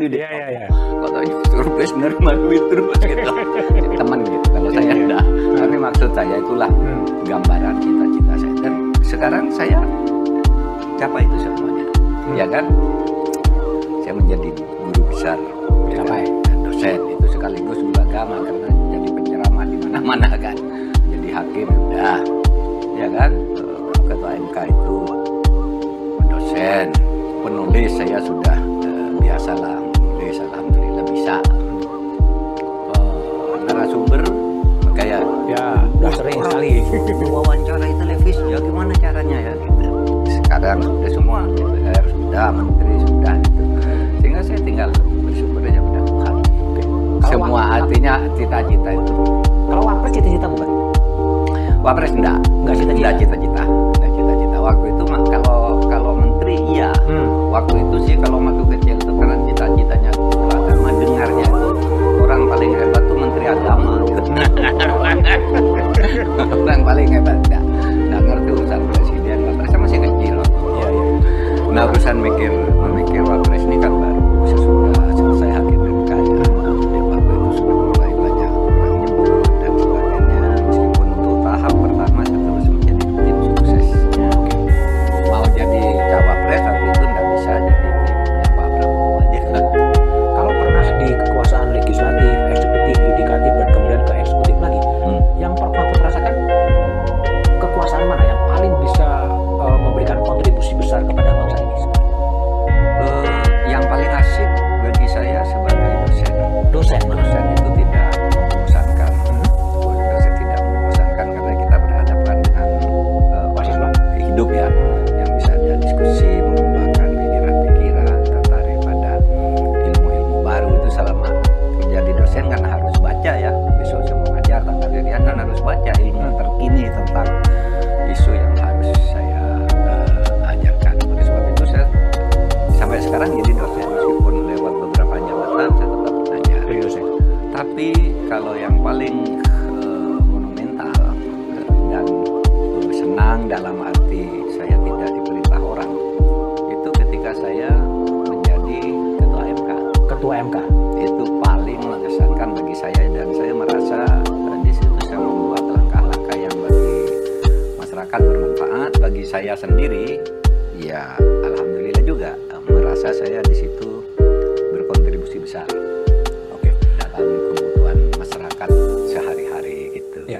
dia. Iya, iya, iya. Katanya survei nerima duit terus gitu. Teman gitu. Kalau saya enggak. Tapi maksud saya itulah gambaran cita-cita saya. Dan sekarang saya capai itu semuanya. Ya kan? Saya menjadi guru besar, Capai. dan dosen itu sekaligus guru agama karena jadi penceramah di mana-mana kan. Jadi hakim udah, ya kan? Ketua MK itu dosen, penulis saya sudah biasalah menulis, alhamdulillah bisa. Narasumber kayak Ya, udah sering sekali. wawancarai televisi ya gimana caranya ya gitu. Sekarang sudah semua DPR sudah, menteri sudah gitu. Sehingga saya tinggal bersyukur aja pada Tuhan. Semua artinya cita-cita itu. Kalau wapres cita-cita bukan? Wapres enggak Enggak cita-cita. cita-cita. Enggak cita-cita. Waktu itu mah kalau menteri iya. Waktu itu sih kalau waktu kecil itu karena cita-citanya agama dengarnya itu orang paling hebat tuh menteri agama gitu. Orang paling hebat enggak ngerti urusan presiden. Wapres masih kecil. Iya, iya. Nah urusan memikir wapres ini kan baru sesudah selesai hakim MK ya. Waktu itu sudah mulai banyak orang nyebut dan sebagainya. Meskipun untuk tahap pertama saya terus menjadi tim sukses. Mau jadi cawapres waktu itu nggak bisa jadi timnya Pak Prabowo aja. Kalau pernah di kekuasaan legislatif, eksekutif, yudikatif, dan kemudian ke eksekutif lagi, yang pernah rasakan kekuasaan mana yang paling bisa memberikan kontribusi besar kepada bangsa ini? Yang paling asik bagi saya sebagai dosen. Dosen mana? Dosen itu tidak membosankan. Dosen tidak membosankan karena kita berhadapan dengan mahasiswa hidup ya, yang bisa ada diskusi, mengembangkan pikiran-pikiran, tertarik pada ilmu-ilmu baru itu selama menjadi dosen kan harus baca ya. Besok saya mau ngajar tentang kegiatan kan harus baca ilmu terkini tentang isu yang harus saya ajarkan. Oleh sebab itu saya sampai sekarang jadi dosen meskipun lewat beberapa jabatan saya tetap belajar. Jadi dosen. Tapi kalau yang paling monumental dan senang dalam arti saya tidak diperintah orang itu ketika saya menjadi ketua MK. Ketua MK. Itu paling mengesankan bagi saya dan saya merasa di situ saya membuat langkah-langkah yang bagi masyarakat bermanfaat, bagi saya sendiri ya alhamdulillah juga merasa saya di situ berkontribusi besar. Oke. Dalam kebutuhan masyarakat sehari-hari gitu. Ya.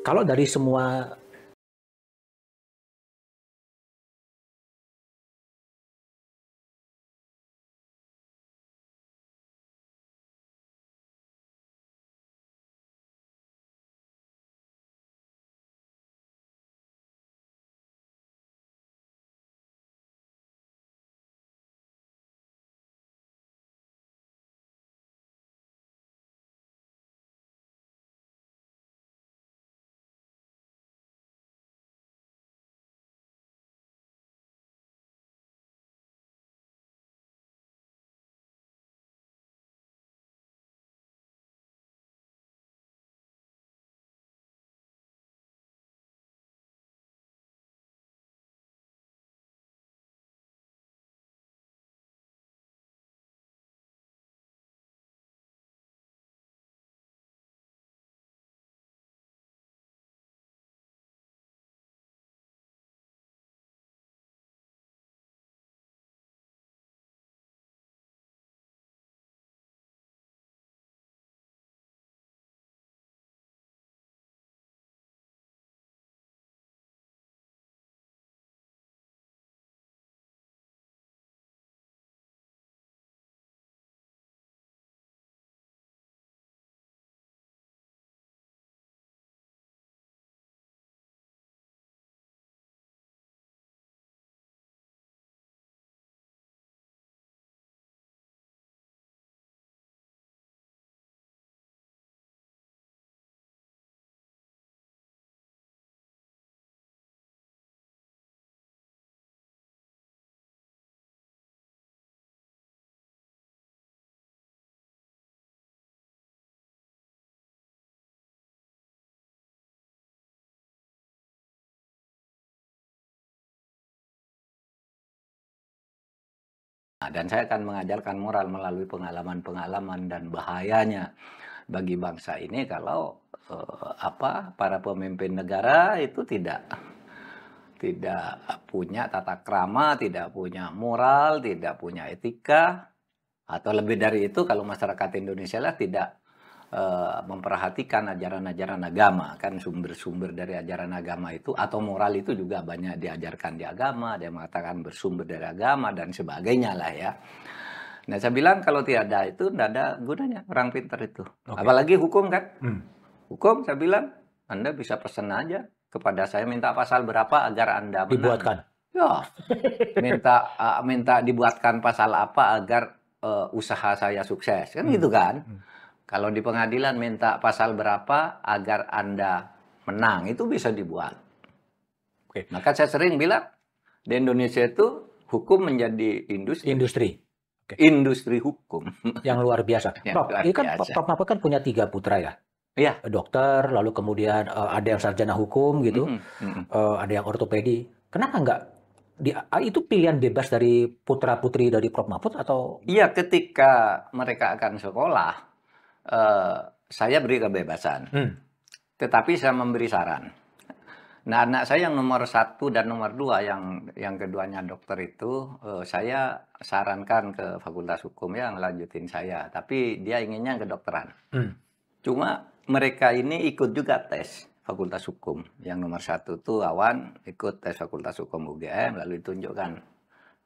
Kalau dari semua dan saya akan mengajarkan moral melalui pengalaman-pengalaman dan bahayanya bagi bangsa ini kalau para pemimpin negara itu tidak punya tata krama, tidak punya moral, tidak punya etika, atau lebih dari itu kalau masyarakat Indonesia lah tidak memperhatikan ajaran-ajaran agama, kan sumber-sumber dari ajaran agama itu atau moral itu juga banyak diajarkan di agama, dia mengatakan bersumber dari agama dan sebagainya lah ya. Nah saya bilang kalau tidak ada itu tidak ada gunanya orang pintar itu. Apalagi hukum kan. Hukum saya bilang Anda bisa pesan aja kepada saya minta pasal berapa agar Anda menang. Dibuatkan. Ya, minta dibuatkan pasal apa agar usaha saya sukses kan gitu kan. Kalau di pengadilan minta pasal berapa agar Anda menang, itu bisa dibuat. Maka saya sering bilang, di Indonesia itu hukum menjadi industri. Industri hukum. Yang luar biasa. Prof, ini kan Prof Mahfud kan punya 3 putra ya? Iya. Dokter, lalu kemudian ada yang sarjana hukum gitu, ada yang ortopedi. Kenapa enggak? Itu pilihan bebas dari putra-putri dari Prof Mahfud atau? Iya, ketika mereka akan sekolah, saya beri kebebasan, tetapi saya memberi saran. Nah, anak saya yang nomor 1 dan nomor 2, yang keduanya dokter itu, saya sarankan ke Fakultas Hukum yang lanjutin saya, tapi dia inginnya kedokteran. Cuma mereka ini ikut juga tes Fakultas Hukum. Yang nomor 1 tuh Awan ikut tes Fakultas Hukum UGM, lalu ditunjukkan,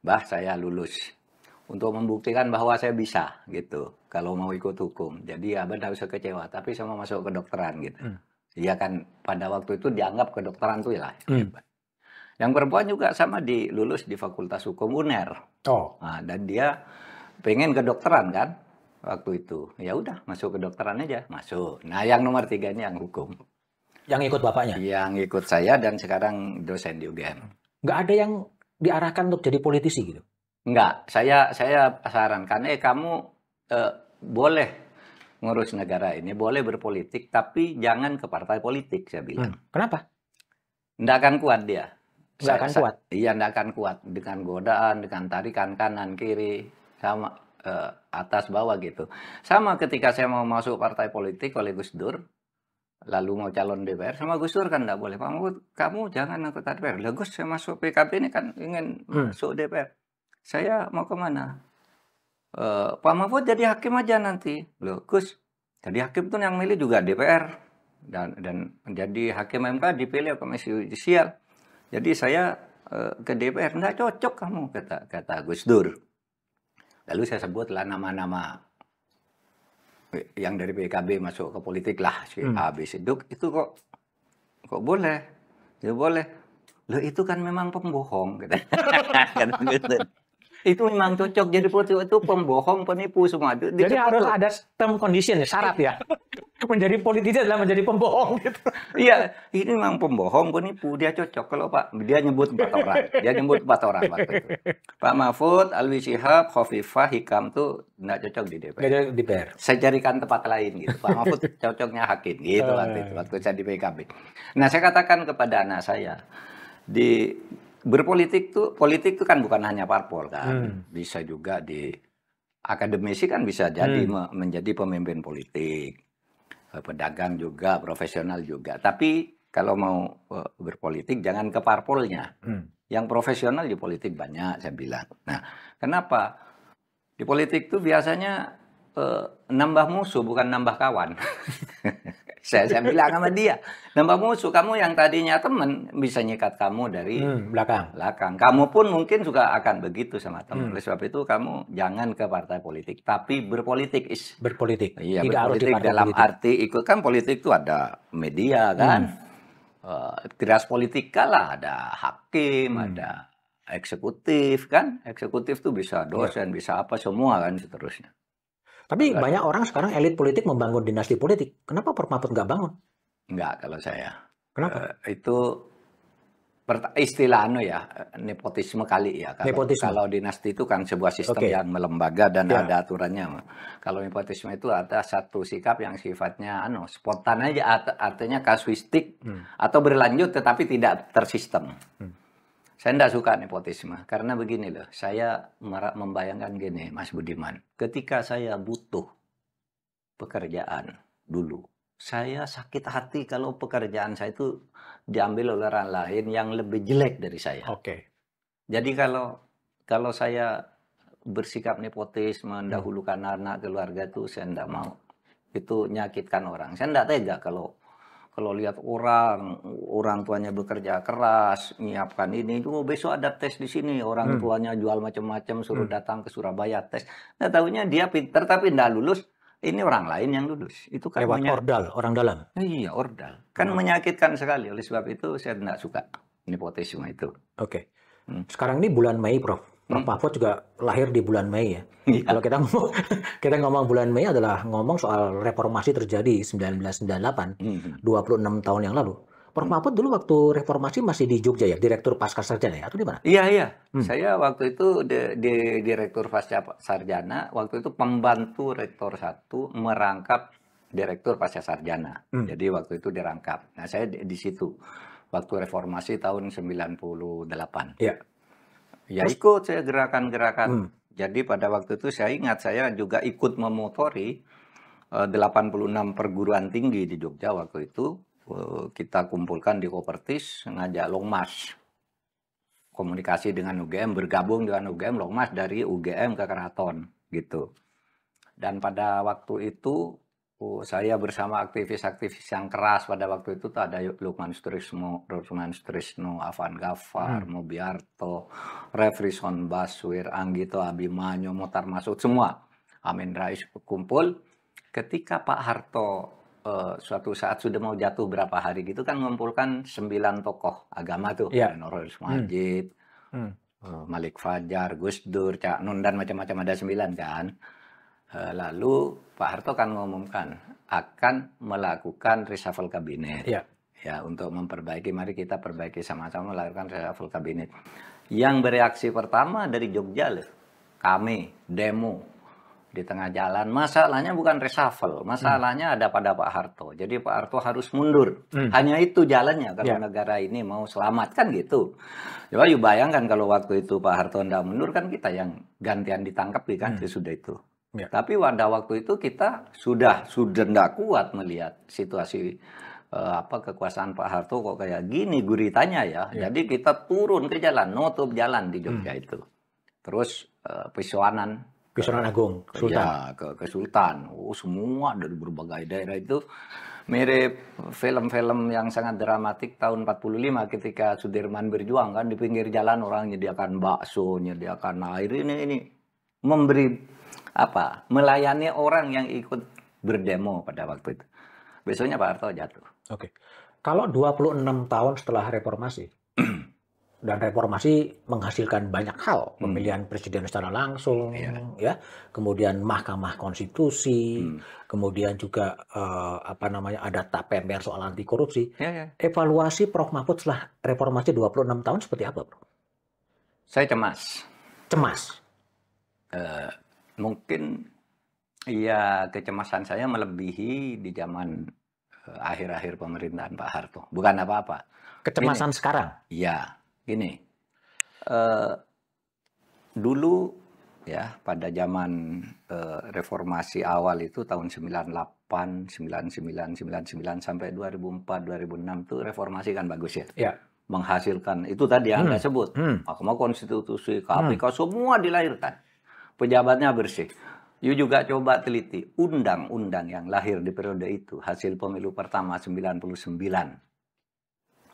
Bah saya lulus. Untuk membuktikan bahwa saya bisa gitu kalau mau ikut hukum. Jadi ya benar usah kecewa, tapi saya mau masuk kedokteran gitu. Iya kan pada waktu itu dianggap kedokteran tuh lah. Yang perempuan juga sama lulus di Fakultas Hukum UNER. Nah, dan dia pengen kedokteran kan waktu itu. Ya udah masuk kedokteran aja, masuk. Nah, yang nomor 3 ini yang hukum. Yang ikut bapaknya? Yang ikut saya dan sekarang dosen di UGM. Nggak ada yang diarahkan untuk jadi politisi gitu? Enggak, saya sarankan, kamu boleh ngurus negara ini, boleh berpolitik, tapi jangan ke partai politik, saya bilang. Kenapa? Nggak akan kuat dia. Nggak akan kuat? Iya, nggak akan kuat. Dengan godaan, dengan tarikan kanan, kiri, sama atas, bawah gitu. Sama ketika saya mau masuk partai politik oleh Gus Dur, lalu mau calon DPR, sama Gus Dur kan nggak boleh. Pak Mahfud, kamu jangan anggota DPR. Lah Gus, saya masuk PKB ini kan ingin masuk DPR. Saya mau kemana? Pak Mahfud jadi hakim aja nanti. Loh, Gus, jadi hakim tuh yang milih juga DPR. Dan menjadi hakim MK dipilih Komisi Yudisial. Jadi saya ke DPR, nggak cocok kamu, kata Gus Dur. Lalu saya sebutlah nama-nama yang dari PKB masuk ke politik lah. Si A.B. Siduk, itu kok boleh? Ya boleh. Loh itu kan memang pembohong. Gitu. Itu memang cocok jadi politisi, itu pembohong, penipu semua. Jadi harus ada term condition, syarat ya. Menjadi politisi adalah menjadi pembohong gitu. Iya, ini memang pembohong, penipu, dia cocok. Kalau Pak, dia nyebut 4 orang. Dia nyebut 4 orang waktu itu. Pak Mahfud, Alwi Shihab, Khofifah, Hikam tuh nggak cocok di DPR. Saya carikan tempat lain gitu. Pak Mahfud cocoknya hakim gitu waktu saya di PKB. Nah, saya katakan kepada anak saya, berpolitik tuh, politik itu kan bukan hanya parpol kan, bisa juga di akademisi kan bisa jadi menjadi pemimpin politik, pedagang juga, profesional juga. Tapi kalau mau berpolitik jangan ke parpolnya, yang profesional di politik banyak saya bilang. Nah, kenapa di politik tuh biasanya nambah musuh bukan nambah kawan. Saya bilang sama dia, nambah musuh, kamu yang tadinya teman bisa nyikat kamu dari belakang. Kamu pun mungkin juga akan begitu sama teman. Oleh sebab itu kamu jangan ke partai politik, tapi berpolitik. Berpolitik. Iya, berpolitik dalam arti ikut kan politik itu ada media kan, tiras politika lah, ada hakim, ada eksekutif kan. Eksekutif tuh bisa dosen, bisa apa semua kan seterusnya. Tapi banyak orang sekarang elit politik membangun dinasti politik. Kenapa Prof Mahfud nggak bangun? Nggak kalau saya. Kenapa? Itu istilah nepotisme kali ya. Kalau dinasti itu kan sebuah sistem yang melembaga dan ada aturannya. Kalau nepotisme itu ada satu sikap yang sifatnya spontan aja, artinya kasuistik atau berlanjut tetapi tidak tersistem. Saya tidak suka nepotisme karena begini loh, saya membayangkan gini, Mas Budiman, ketika saya butuh pekerjaan dulu, saya sakit hati kalau pekerjaan saya itu diambil oleh orang lain yang lebih jelek dari saya. Oke. Jadi kalau saya bersikap nepotis, mendahulukan anak keluarga itu saya tidak mau. Itu menyakitkan orang. Saya tidak tega kalau lihat orang tuanya bekerja keras, menyiapkan ini, itu besok ada tes di sini, orang tuanya jual macam-macam, suruh datang ke Surabaya tes. Nah, tahunya dia pinter tapi tidak lulus, ini orang lain yang lulus. Itu kan Lewat ordal, orang dalam. Iya, ordal. Kan menyakitkan sekali. Oleh sebab itu saya tidak suka nepotisme itu. Oke. Sekarang ini bulan Mei, Prof. Prof Mahfud juga lahir di bulan Mei ya. Kalau kita ngomong bulan Mei adalah ngomong soal reformasi terjadi 1998, 26 tahun yang lalu. Prof Mahfud dulu waktu reformasi masih di Jogja ya, Direktur Pascasarjana ya, atau di mana? Iya. Saya waktu itu di Direktur Pascasarjana, waktu itu pembantu Rektor 1 merangkap Direktur Pascasarjana. Jadi waktu itu dirangkap. Nah, saya di situ waktu reformasi tahun 98. Iya. Ya ikut saya gerakan-gerakan. Jadi pada waktu itu saya ingat saya juga ikut memotori 86 perguruan tinggi di Jogja waktu itu. Kita kumpulkan di Kopertis, ngajak long march. Komunikasi dengan UGM, bergabung dengan UGM, long march dari UGM ke Keraton gitu. Dan pada waktu itu saya bersama aktivis-aktivis yang keras pada waktu itu ada Lukman Sutrisno, Afan Ghaffar, Mobiarto, Refrison Baswir, Anggito Abimanyu, Motar Masud, semua. Amin Rais kumpul. Ketika Pak Harto suatu saat sudah mau jatuh berapa hari gitu kan mengumpulkan 9 tokoh agama tuh. Nurul Majid, Malik Fajar, Gus Dur, Cak Nun, dan macam-macam ada 9 kan. Lalu Pak Harto kan mengumumkan akan melakukan reshuffle kabinet. Ya, untuk memperbaiki, mari kita perbaiki sama-sama melakukan reshuffle kabinet. Yang bereaksi pertama dari Jogja loh, kami demo di tengah jalan. Masalahnya bukan reshuffle, masalahnya ada pada Pak Harto. Jadi Pak Harto harus mundur. Hanya itu jalannya kalau negara ini mau selamat kan gitu. Coba you bayangkan kalau waktu itu Pak Harto tidak mundur kan kita yang gantian ditangkap kan sesudah itu. Tapi pada waktu itu kita sudah tidak kuat melihat situasi kekuasaan Pak Harto kok kayak gini guritanya ya. Jadi kita turun ke jalan, nutup jalan di Jogja itu. Terus Pisoanan Agung, Sultan. Ya, ke Sultan. Semua dari berbagai daerah itu mirip film-film yang sangat dramatik tahun 45 ketika Sudirman berjuang kan di pinggir jalan orang menyediakan bakso, menyediakan air ini memberi melayani orang yang ikut berdemo pada waktu itu. Besoknya Pak Harto jatuh. Oke. Kalau 26 tahun setelah reformasi, dan reformasi menghasilkan banyak hal, pemilihan presiden secara langsung, ya, kemudian Mahkamah Konstitusi, kemudian juga ada TAP MPR soal anti korupsi. Evaluasi Prof Mahfud setelah reformasi 26 tahun seperti apa, Prof? Saya cemas. Cemas? Mungkin ya kecemasan saya melebihi di zaman akhir-akhir pemerintahan Pak Harto. Bukan apa-apa. Kecemasan gini, sekarang? Iya, gini. Dulu ya pada zaman reformasi awal itu tahun 98, 99, 99 sampai 2004, 2006 itu reformasi kan bagus ya. Menghasilkan itu tadi yang Anda sebut. Mahkamah Konstitusi, KPK semua dilahirkan. Pejabatnya bersih. You juga coba teliti undang-undang yang lahir di periode itu, hasil pemilu pertama 99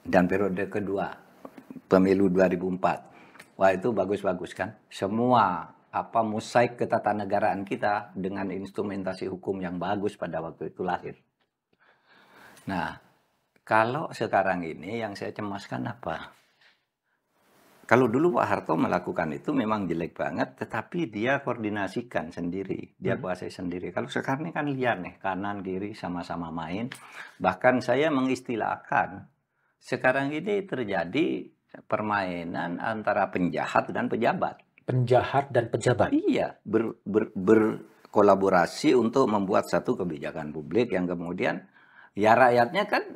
dan periode kedua pemilu 2004. Wah, itu bagus-bagus kan? Semua mosaik ketatanegaraan kita dengan instrumentasi hukum yang bagus pada waktu itu lahir. Nah, kalau sekarang ini yang saya cemaskan apa? Kalau dulu Pak Harto melakukan itu memang jelek banget, tetapi dia koordinasikan sendiri, dia kuasai sendiri. Kalau sekarang ini kan liar nih, kanan kiri sama-sama main. Bahkan saya mengistilahkan, sekarang ini terjadi permainan antara penjahat dan pejabat. Penjahat dan pejabat? Iya, berkolaborasi untuk membuat satu kebijakan publik yang kemudian Ya rakyatnya kan,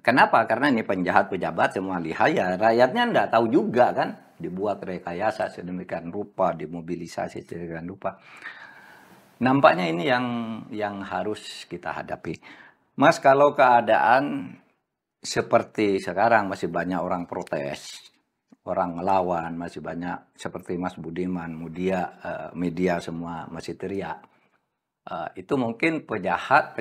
kenapa? Karena ini penjahat pejabat semua lihat ya rakyatnya enggak tahu juga kan. Dibuat rekayasa sedemikian rupa, dimobilisasi sedemikian rupa. Nampaknya ini yang harus kita hadapi. Mas, kalau keadaan seperti sekarang masih banyak orang protes, orang melawan, masih banyak seperti Mas Budiman, media semua masih teriak. Itu mungkin penjahat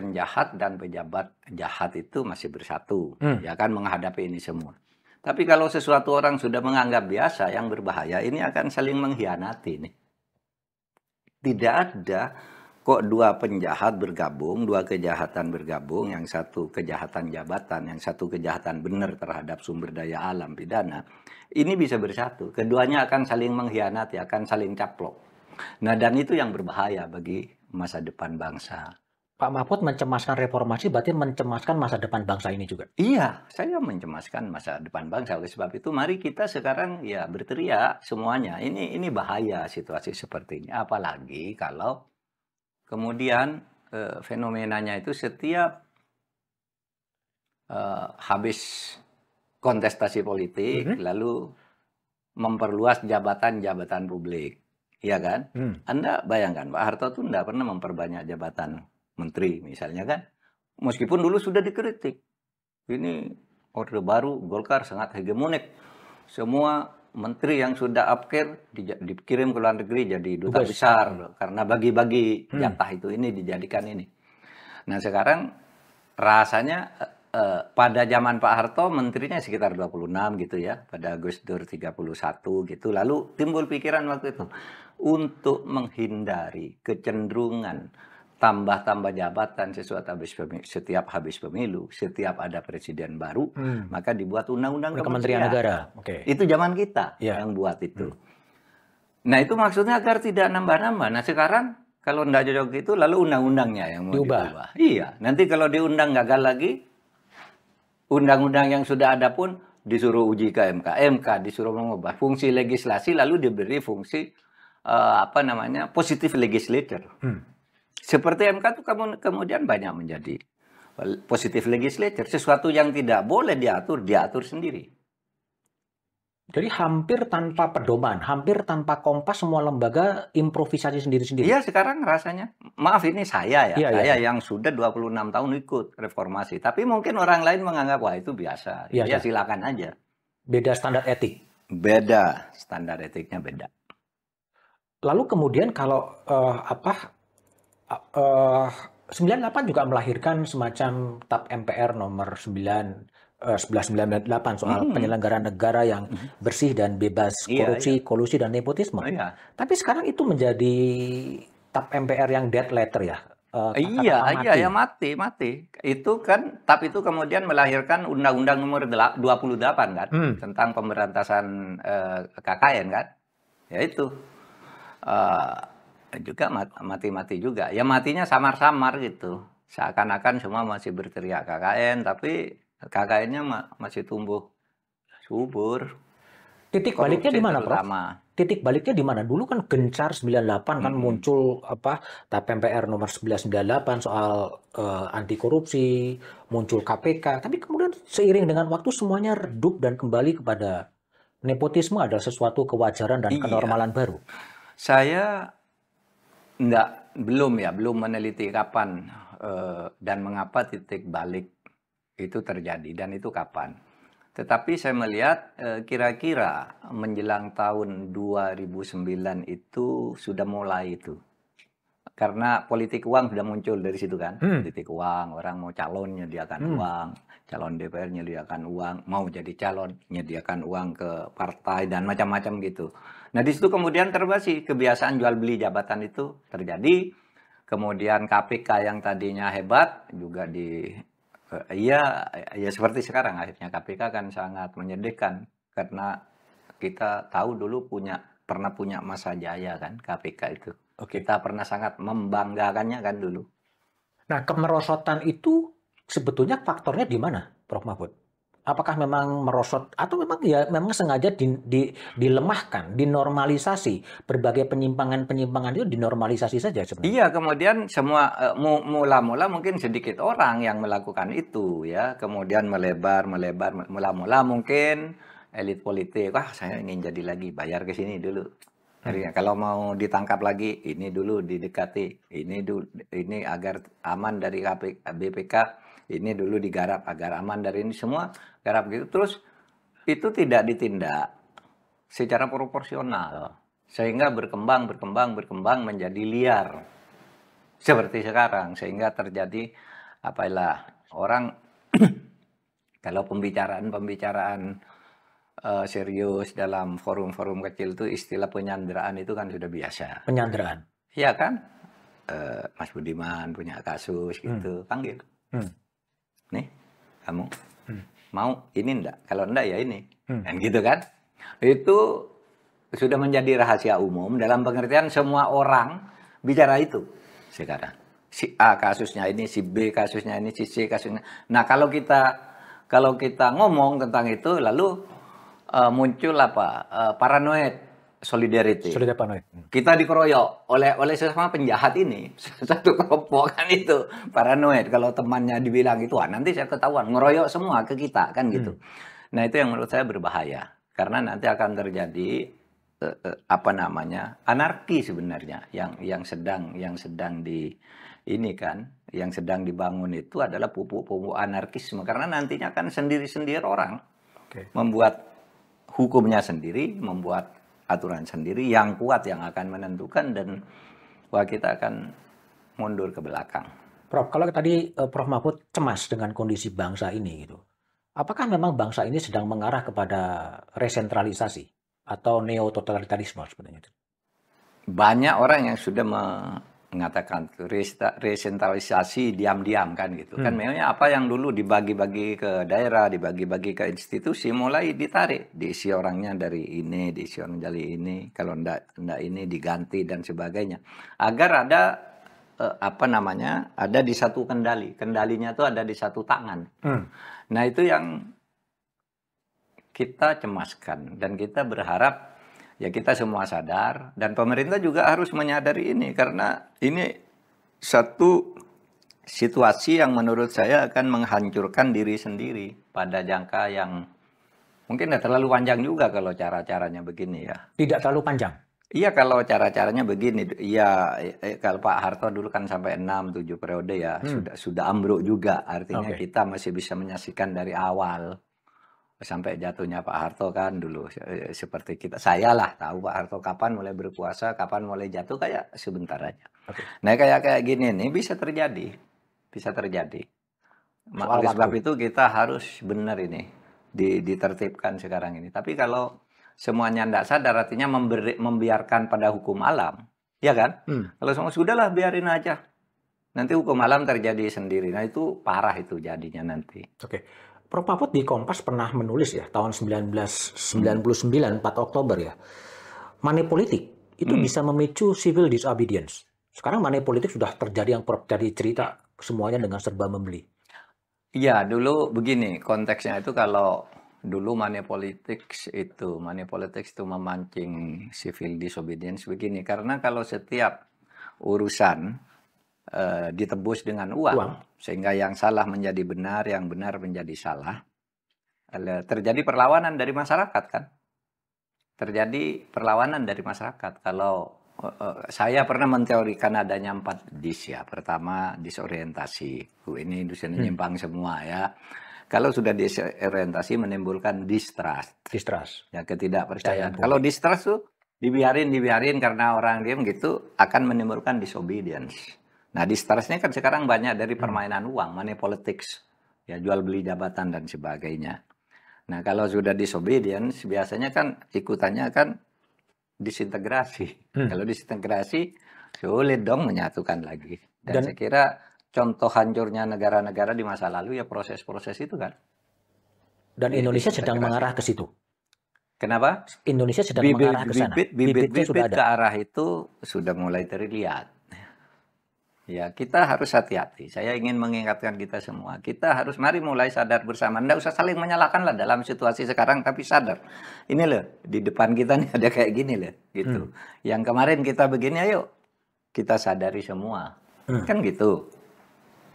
dan pejabat jahat itu masih bersatu, ya kan menghadapi ini semua. Tapi kalau sesuatu orang sudah menganggap biasa, yang berbahaya, ini akan saling mengkhianati nih. Tidak ada kok dua penjahat bergabung, dua kejahatan bergabung, yang satu kejahatan jabatan, yang satu kejahatan benar terhadap sumber daya alam pidana. Ini bisa bersatu. Keduanya akan saling mengkhianati, akan saling caplok. Nah, dan itu yang berbahaya bagi masa depan bangsa. Pak Mahfud mencemaskan reformasi berarti mencemaskan masa depan bangsa ini juga. Iya, saya mencemaskan masa depan bangsa. Oleh sebab itu mari kita sekarang ya berteriak semuanya. Ini bahaya situasi seperti ini. Apalagi kalau kemudian fenomenanya itu setiap habis kontestasi politik lalu memperluas jabatan-jabatan publik. Iya kan? Anda bayangkan Pak Harto tuh enggak pernah memperbanyak jabatan menteri misalnya kan. Meskipun dulu sudah dikritik. Ini Orde Baru Golkar sangat hegemonik. Semua menteri yang sudah upgrade dikirim ke luar negeri jadi duta besar karena bagi-bagi jatah itu ini dijadikan ini. Nah, sekarang rasanya pada zaman Pak Harto menterinya sekitar 26 gitu ya, pada Gus Dur 31 gitu. Lalu timbul pikiran waktu itu untuk menghindari kecenderungan tambah-tambah jabatan setiap habis pemilu, setiap ada presiden baru, maka dibuat undang-undang Kementerian Negara. Itu zaman kita yang buat itu. Nah, itu maksudnya agar tidak nambah-nambah. Nah, sekarang kalau tidak cocok itu, lalu undang-undangnya yang mau diubah. Iya, nanti kalau diundang gagal lagi, undang-undang yang sudah ada pun disuruh uji ke MK. MK disuruh mengubah fungsi legislasi, lalu diberi fungsi positive legislator. Seperti MK itu kemudian banyak menjadi positive legislator. Sesuatu yang tidak boleh diatur sendiri. Jadi hampir tanpa pedoman, hampir tanpa kompas, semua lembaga improvisasi sendiri-sendiri. Iya, sekarang rasanya. Maaf, ini saya ya. Saya yang sudah 26 tahun ikut reformasi. Tapi mungkin orang lain menganggap, wah itu biasa. Ya silakan aja. Beda standar etik. Beda, standar etiknya beda. Lalu kemudian kalau 98 juga melahirkan semacam TAP MPR nomor 1198 soal penyelenggaraan negara yang bersih dan bebas korupsi, kolusi, dan nepotisme. Tapi sekarang itu menjadi TAP MPR yang dead letter ya. Mati. Itu kan TAP itu kemudian melahirkan Undang-Undang nomor 28 kan, tentang pemberantasan KKN kan. Ya itu. Juga mati-mati juga. Ya matinya samar-samar gitu. Seakan-akan semua masih berteriak KKN, tapi KKN-nya masih tumbuh subur. Titik baliknya di mana, Prof? Titik baliknya di mana? Dulu kan gencar 98 kan muncul TAP MPR nomor 1198 soal anti korupsi, muncul KPK, tapi kemudian seiring dengan waktu semuanya redup dan kembali kepada nepotisme adalah sesuatu kewajaran dan kenormalan baru. Saya belum meneliti kapan dan mengapa titik balik itu terjadi dan itu kapan. Tetapi saya melihat kira-kira menjelang tahun 2009 itu sudah mulai itu. Karena politik uang sudah muncul dari situ kan. Politik uang, orang mau calon nyediakan uang, calon DPR nyediakan uang, mau jadi calon nyediakan uang ke partai dan macam-macam gitu. Nah, di situ kemudian terbasi kebiasaan jual beli jabatan itu terjadi. Kemudian KPK yang tadinya hebat juga seperti sekarang akhirnya KPK kan sangat menyedihkan karena kita tahu dulu pernah punya masa jaya kan KPK itu. Kita pernah sangat membanggakannya kan dulu. Nah, kemerosotan itu sebetulnya faktornya di mana, Prof. Mahfud? Apakah memang merosot atau memang sengaja dilemahkan, dinormalisasi, berbagai penyimpangan-penyimpangan itu dinormalisasi saja sebenarnya? Iya, kemudian semua mula-mula mungkin sedikit orang yang melakukan itu ya, kemudian melebar, mula-mula mungkin elit politik, wah saya ingin jadi lagi, bayar ke sini dulu. Jadi kalau mau ditangkap lagi, ini dulu didekati, ini agar aman dari BPK, ini dulu digarap agar aman dari ini, semua garap gitu. Terus itu tidak ditindak secara proporsional sehingga berkembang menjadi liar seperti sekarang, sehingga terjadi apalah orang kalau pembicaraan serius dalam forum-forum kecil itu istilah penyanderaan itu kan sudah biasa. Penyanderaan. Iya kan? Mas Budiman punya kasus gitu, panggil. Nih, kamu mau ini enggak? Kalau enggak ya ini. Kan gitu kan? Itu sudah menjadi rahasia umum dalam pengertian semua orang bicara itu sekarang. Si A kasusnya ini, si B kasusnya ini, si C kasusnya. Nah, kalau kita ngomong tentang itu lalu muncul paranoid solidarity. Kita dikeroyok oleh sesama penjahat ini. Satu kelompok kan itu paranoid. Kalau temannya dibilang itu, nanti saya ketahuan ngeroyok semua ke kita kan gitu. Nah, itu yang menurut saya berbahaya karena nanti akan terjadi anarki sebenarnya yang sedang yang sedang dibangun itu adalah pupuk-pupuk anarkisme karena nantinya kan sendiri-sendiri orang membuat hukumnya sendiri, membuat aturan sendiri yang kuat yang akan menentukan dan kita akan mundur ke belakang. Prof, kalau tadi Prof Mahfud cemas dengan kondisi bangsa ini gitu. Apakah memang bangsa ini sedang mengarah kepada resentralisasi atau neo-totalitarisme sebenarnya? Banyak orang yang sudah mengatakan resentralisasi diam-diam kan gitu. Kan memangnya apa yang dulu dibagi-bagi ke daerah, dibagi-bagi ke institusi mulai ditarik, diisi orangnya dari ini, diisi orang dari ini, kalau enggak ini diganti dan sebagainya. Agar ada ada di satu kendali. Kendalinya itu ada di satu tangan. Nah, itu yang kita cemaskan dan kita berharap ya kita semua sadar dan pemerintah juga harus menyadari ini karena ini satu situasi yang menurut saya akan menghancurkan diri sendiri pada jangka yang mungkin tidak terlalu panjang juga kalau cara-caranya begini ya. Tidak terlalu panjang? Iya kalau cara-caranya begini. Iya kalau Pak Harto dulu kan sampai 6-7 periode ya sudah ambruk juga. Artinya kita masih bisa menyaksikan dari awal. Sampai jatuhnya Pak Harto kan dulu seperti saya lah tahu Pak Harto kapan mulai berkuasa, kapan mulai jatuh kayak sebentar aja. Nah kayak gini nih bisa terjadi. Oleh sebab itu kita harus benar ini ditertibkan sekarang ini. Tapi kalau semuanya tidak sadar artinya membiarkan pada hukum alam, ya kan? Kalau semua sudahlah biarin aja. Nanti hukum alam terjadi sendiri. Nah itu parah itu jadinya nanti. Prof Mahfud di Kompas pernah menulis ya tahun 1999 4 Oktober ya. Money politik itu bisa memicu civil disobedience. Sekarang money politik sudah terjadi yang terjadi cerita semuanya dengan serba membeli. Iya, dulu begini konteksnya itu kalau dulu money politics itu memancing civil disobedience begini karena kalau setiap urusan ditebus dengan uang sehingga yang salah menjadi benar, yang benar menjadi salah. Terjadi perlawanan dari masyarakat kan? Terjadi perlawanan dari masyarakat. Kalau saya pernah menteorikan adanya 4 dis ya. Pertama disorientasi. Ini industri nyimpang semua ya. Kalau sudah disorientasi menimbulkan distrust. Ya ketidakpercayaan. Kalau distrust tuh dibiarin karena orang diam gitu akan menimbulkan disobedience. Nah, distrustnya kan sekarang banyak dari permainan uang, money politics, ya jual beli jabatan dan sebagainya. Nah, kalau sudah disobedience, biasanya kan ikutannya kan disintegrasi. Kalau disintegrasi, sulit dong menyatukan lagi. Dan saya kira contoh hancurnya negara-negara di masa lalu ya proses-proses itu kan. Dan Indonesia sedang mengarah ke situ. Kenapa? Indonesia sedang mengarah ke sana. Bibit-bibit ke arah itu sudah mulai terlihat. Ya, kita harus hati-hati. Saya ingin mengingatkan kita semua. Kita harus mari mulai sadar bersama. Nggak usah saling menyalahkan lah dalam situasi sekarang, tapi sadar. Ini loh, di depan kita nih ada kayak gini loh, gitu. Yang kemarin kita begini, ayo kita sadari semua. Kan gitu.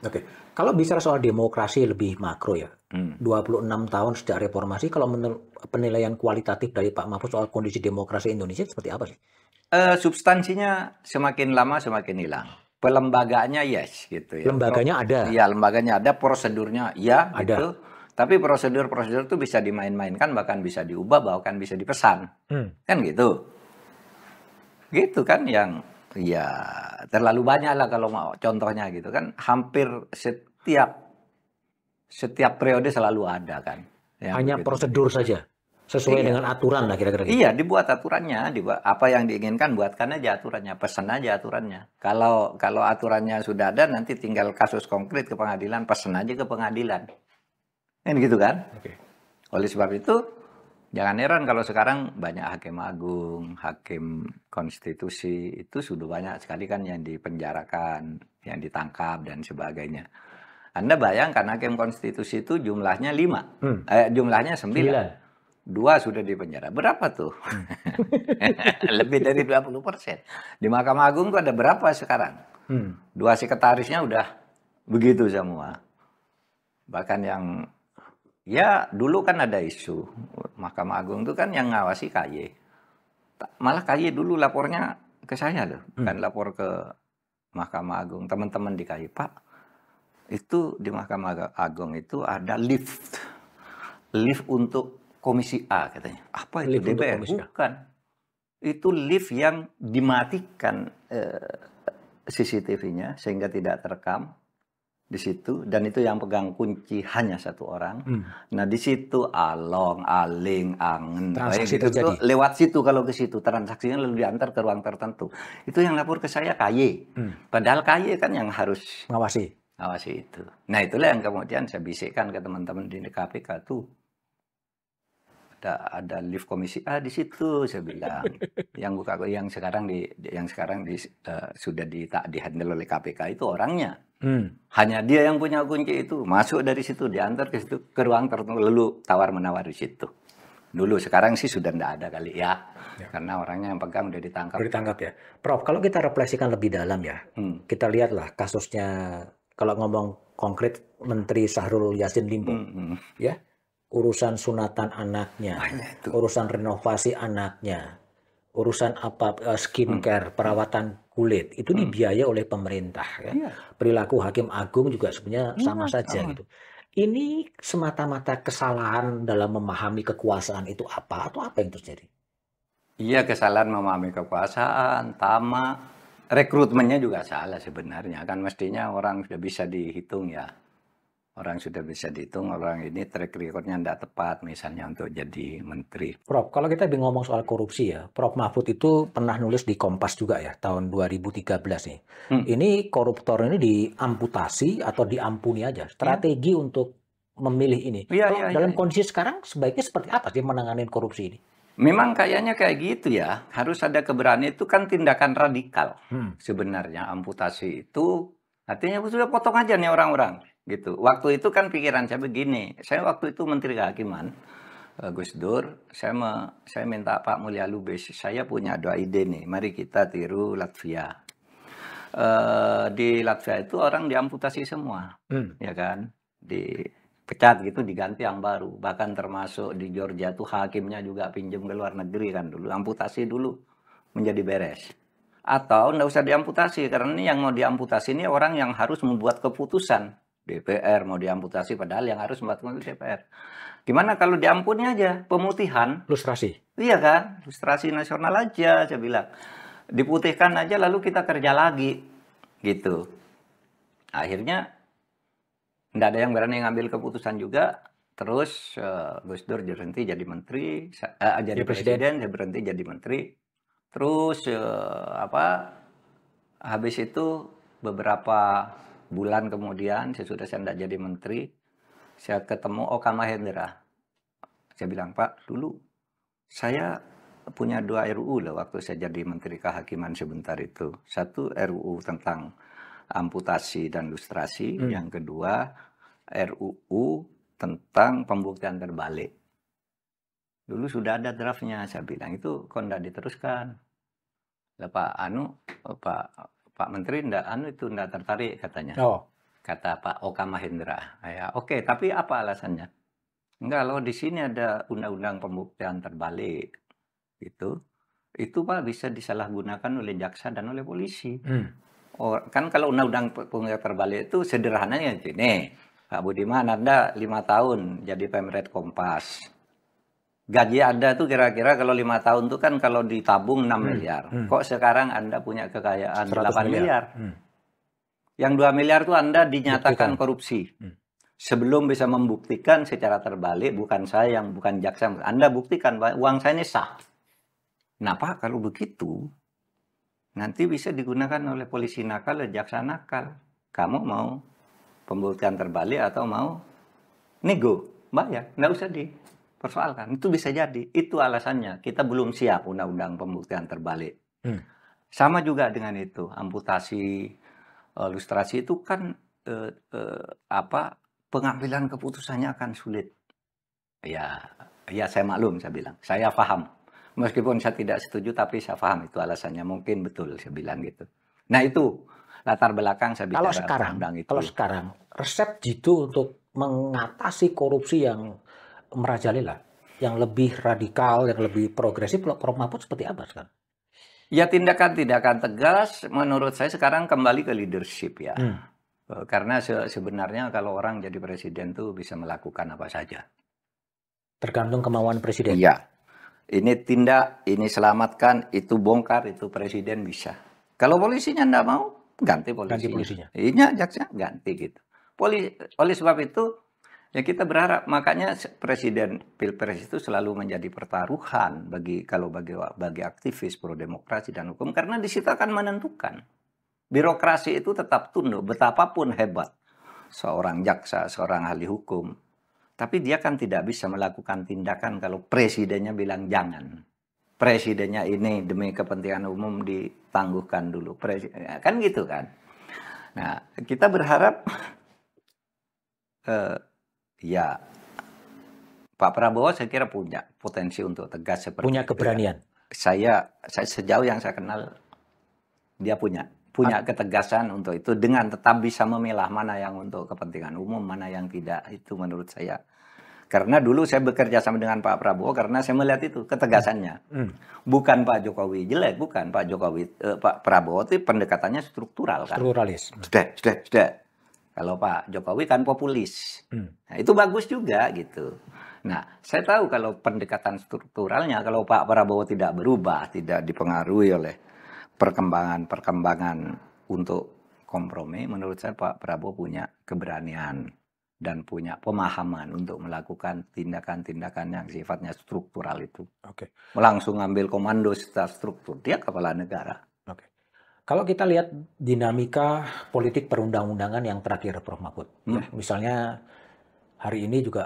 Oke. Kalau bicara soal demokrasi lebih makro ya, 26 tahun sejak reformasi, kalau menurut penilaian kualitatif dari Pak Mahfud soal kondisi demokrasi Indonesia seperti apa sih? Substansinya semakin lama semakin hilang. Pelembagaannya yes gitu ya. Lembaganya ada. Iya, lembaganya ada, prosedurnya ya Ada. gitu. Tapi prosedur-prosedur itu bisa dimain-mainkan, bahkan bisa diubah, bahkan bisa dipesan. Kan gitu. Gitu kan yang ya terlalu banyak lah kalau mau contohnya gitu kan. Hampir setiap periode selalu ada kan. Yang Hanya begitu. prosedur saja, sesuai dengan aturan lah kira-kira gitu. Iya, dibuat aturannya, apa yang diinginkan buatkan aja aturannya, pesan aja aturannya. Kalau aturannya sudah ada, nanti tinggal kasus konkret ke pengadilan, pesan aja ke pengadilan. Kan gitu kan? Oke. Oleh sebab itu, jangan heran kalau sekarang banyak hakim agung, hakim konstitusi, itu sudah banyak sekali kan yang dipenjarakan, yang ditangkap, dan sebagainya. Anda bayangkan hakim konstitusi itu jumlahnya 5, jumlahnya 9. 2 sudah di penjara. Berapa tuh? Lebih dari 20%. Di Mahkamah Agung tuh ada berapa sekarang? 2 sekretarisnya udah begitu semua. Bahkan yang, ya dulu kan ada isu. Mahkamah Agung itu kan yang ngawasi KY. Malah KY dulu lapornya ke saya loh. Kan lapor ke Mahkamah Agung. Teman-teman di KY, Pak, itu di Mahkamah Agung itu ada lift untuk Komisi A katanya. Apa itu DPR? Bukan. Itu lift yang dimatikan CCTV-nya sehingga tidak terekam di situ, dan itu yang pegang kunci hanya 1 orang. Nah di situ along, aling, angen, transaksi gitu, terjadi. Lewat situ kalau ke situ transaksinya lalu diantar ke ruang tertentu. Itu yang lapor ke saya KY. Padahal KY kan yang harus ngawasi itu. Nah itulah yang kemudian saya bisikkan ke teman-teman di KPK tuh. Ada lift Komisi A di situ, saya bilang. yang sekarang sudah dihandle oleh KPK itu orangnya. Hanya dia yang punya kunci itu. Masuk dari situ, diantar ke situ, ke ruang tertentu, lalu tawar-menawar di situ. Dulu, sekarang sih sudah tidak ada kali ya. Karena orangnya yang pegang udah ditangkap. Udah ditangkap ya. Prof, kalau kita refleksikan lebih dalam ya, kita lihatlah kasusnya, kalau ngomong konkret, Menteri Syahrul Yassin Limpo. Ya. Urusan sunatan anaknya, urusan renovasi anaknya, urusan skincare, perawatan kulit, itu dibiayai oleh pemerintah. Ya. Perilaku hakim agung juga sebenarnya sama saja gitu. Ini semata-mata kesalahan dalam memahami kekuasaan itu apa, atau apa yang terjadi? Iya, kesalahan memahami kekuasaan, tamak, rekrutmennya juga salah sebenarnya. Kan mestinya orang sudah bisa dihitung ya. Orang sudah bisa dihitung, orang ini track record-nya tidak tepat misalnya untuk jadi menteri. Prof, kalau kita ngomong soal korupsi ya, Prof Mahfud itu pernah nulis di Kompas juga ya, tahun 2013 nih. Ini koruptor ini diamputasi atau diampuni aja, strategi untuk memilih ini. Dalam kondisi sekarang sebaiknya seperti apa sih menangani korupsi ini? Memang kayaknya kayak gitu ya, harus ada keberanian, itu kan tindakan radikal. Sebenarnya amputasi itu artinya sudah potong aja nih orang-orang. Gitu. Waktu itu kan pikiran saya begini, saya waktu itu Menteri Kehakiman, Gus Dur, saya minta Pak Mulya Lubis, saya punya 2 ide nih, mari kita tiru Latvia. Di Latvia itu orang diamputasi semua, ya kan, dipecat gitu, diganti yang baru, bahkan termasuk di Georgia tuh hakimnya juga pinjam ke luar negeri kan dulu, amputasi dulu menjadi beres. Atau nggak usah diamputasi, karena ini yang mau diamputasi ini orang yang harus membuat keputusan. DPR mau diamputasi, padahal yang harus membuat keputusan DPR. Gimana kalau diampuni aja, pemutihan? Lustrasi. Iya kan, lustrasi nasional aja, saya bilang. Diputihkan aja lalu kita kerja lagi, gitu. Akhirnya, nggak ada yang berani ngambil keputusan juga. Terus Gus Dur berhenti jadi menteri, jadi presiden, saya berhenti jadi menteri. Terus habis itu beberapa bulan kemudian, sesudah saya tidak jadi menteri, saya ketemu Oka Mahendra. Saya bilang, Pak, dulu saya punya 2 RUU lah waktu saya jadi Menteri Kehakiman sebentar itu. 1 RUU tentang amputasi dan lustrasi. Yang kedua, RUU tentang pembuktian terbalik. Dulu sudah ada draftnya, saya bilang itu kok nggak diteruskan. Lah Pak Menteri itu nggak tertarik katanya. Kata Pak Oka Mahendra. Oke, tapi apa alasannya? Enggak, loh di sini ada undang-undang pembuktian terbalik. Itu Pak bisa disalahgunakan oleh jaksa dan oleh polisi. Kan kalau undang-undang pembuktian terbalik itu sederhananya gini. Pak Budiman, Anda 5 tahun jadi Pemret Kompas. Gaji Anda tuh kira-kira kalau 5 tahun tuh kan kalau ditabung 6 miliar. Kok sekarang Anda punya kekayaan 8 miliar? Yang 2 miliar tuh Anda dinyatakan korupsi. Sebelum bisa membuktikan secara terbalik, bukan saya yang bukan jaksa, Anda buktikan bahwa uang saya ini sah. Nah Pak, kalau begitu, nanti bisa digunakan oleh polisi nakal, oleh jaksa nakal. Kamu mau pembuktian terbalik atau mau nego, bayar, nggak usah dipersoalkan. Itu bisa jadi. Itu alasannya. Kita belum siap undang-undang pembuktian terbalik. Sama juga dengan itu, amputasi, lustrasi itu kan pengambilan keputusannya akan sulit. Ya saya maklum, saya bilang. Saya paham. Meskipun saya tidak setuju, tapi saya paham itu alasannya. Mungkin betul, saya bilang gitu. Nah itu latar belakang saya bicara undang itu. Kalau sekarang, resep Jitu untuk mengatasi korupsi yang merajalela, yang lebih radikal, yang lebih progresif, Prof. Mahfud seperti apa sekarang? Ya tindakan-tindakan tegas, menurut saya sekarang kembali ke leadership ya. Karena sebenarnya kalau orang jadi presiden tuh bisa melakukan apa saja. Tergantung kemauan presiden. Iya. Ini tindak, ini selamatkan, itu bongkar, itu presiden bisa. Kalau polisinya enggak mau, ganti polisinya. Ini jaksa ganti gitu. Oleh sebab itu, ya kita berharap, makanya presiden Pilpres itu selalu menjadi pertaruhan bagi aktivis pro demokrasi dan hukum, karena di situ akan menentukan. Birokrasi itu tetap tunduk, betapapun hebat seorang jaksa, seorang ahli hukum. Tapi dia kan tidak bisa melakukan tindakan kalau presidennya bilang jangan. Presidennya ini demi kepentingan umum ditangguhkan dulu. Kan gitu kan. Nah, kita berharap ya Pak Prabowo saya kira punya potensi untuk tegas seperti punya keberanian. Saya sejauh yang saya kenal dia punya ketegasan untuk itu dengan tetap bisa memilah mana yang untuk kepentingan umum, mana yang tidak. Itu menurut saya. Karena dulu saya bekerja sama dengan Pak Prabowo karena saya melihat itu ketegasannya. Bukan Pak Jokowi jelek, bukan Pak Prabowo itu pendekatannya struktural kan. Strukturalis. Sudah. Kalau Pak Jokowi kan populis. Nah, itu bagus juga gitu. Nah, saya tahu kalau pendekatan strukturalnya kalau Pak Prabowo tidak berubah, tidak dipengaruhi oleh perkembangan untuk kompromi, menurut saya Pak Prabowo punya keberanian dan punya pemahaman untuk melakukan tindakan-tindakan yang sifatnya struktural itu. Langsung ambil komando secara struktur, dia kepala negara. Kalau kita lihat dinamika politik perundang-undangan yang terakhir, Prof. Mahfud, ya, misalnya hari ini juga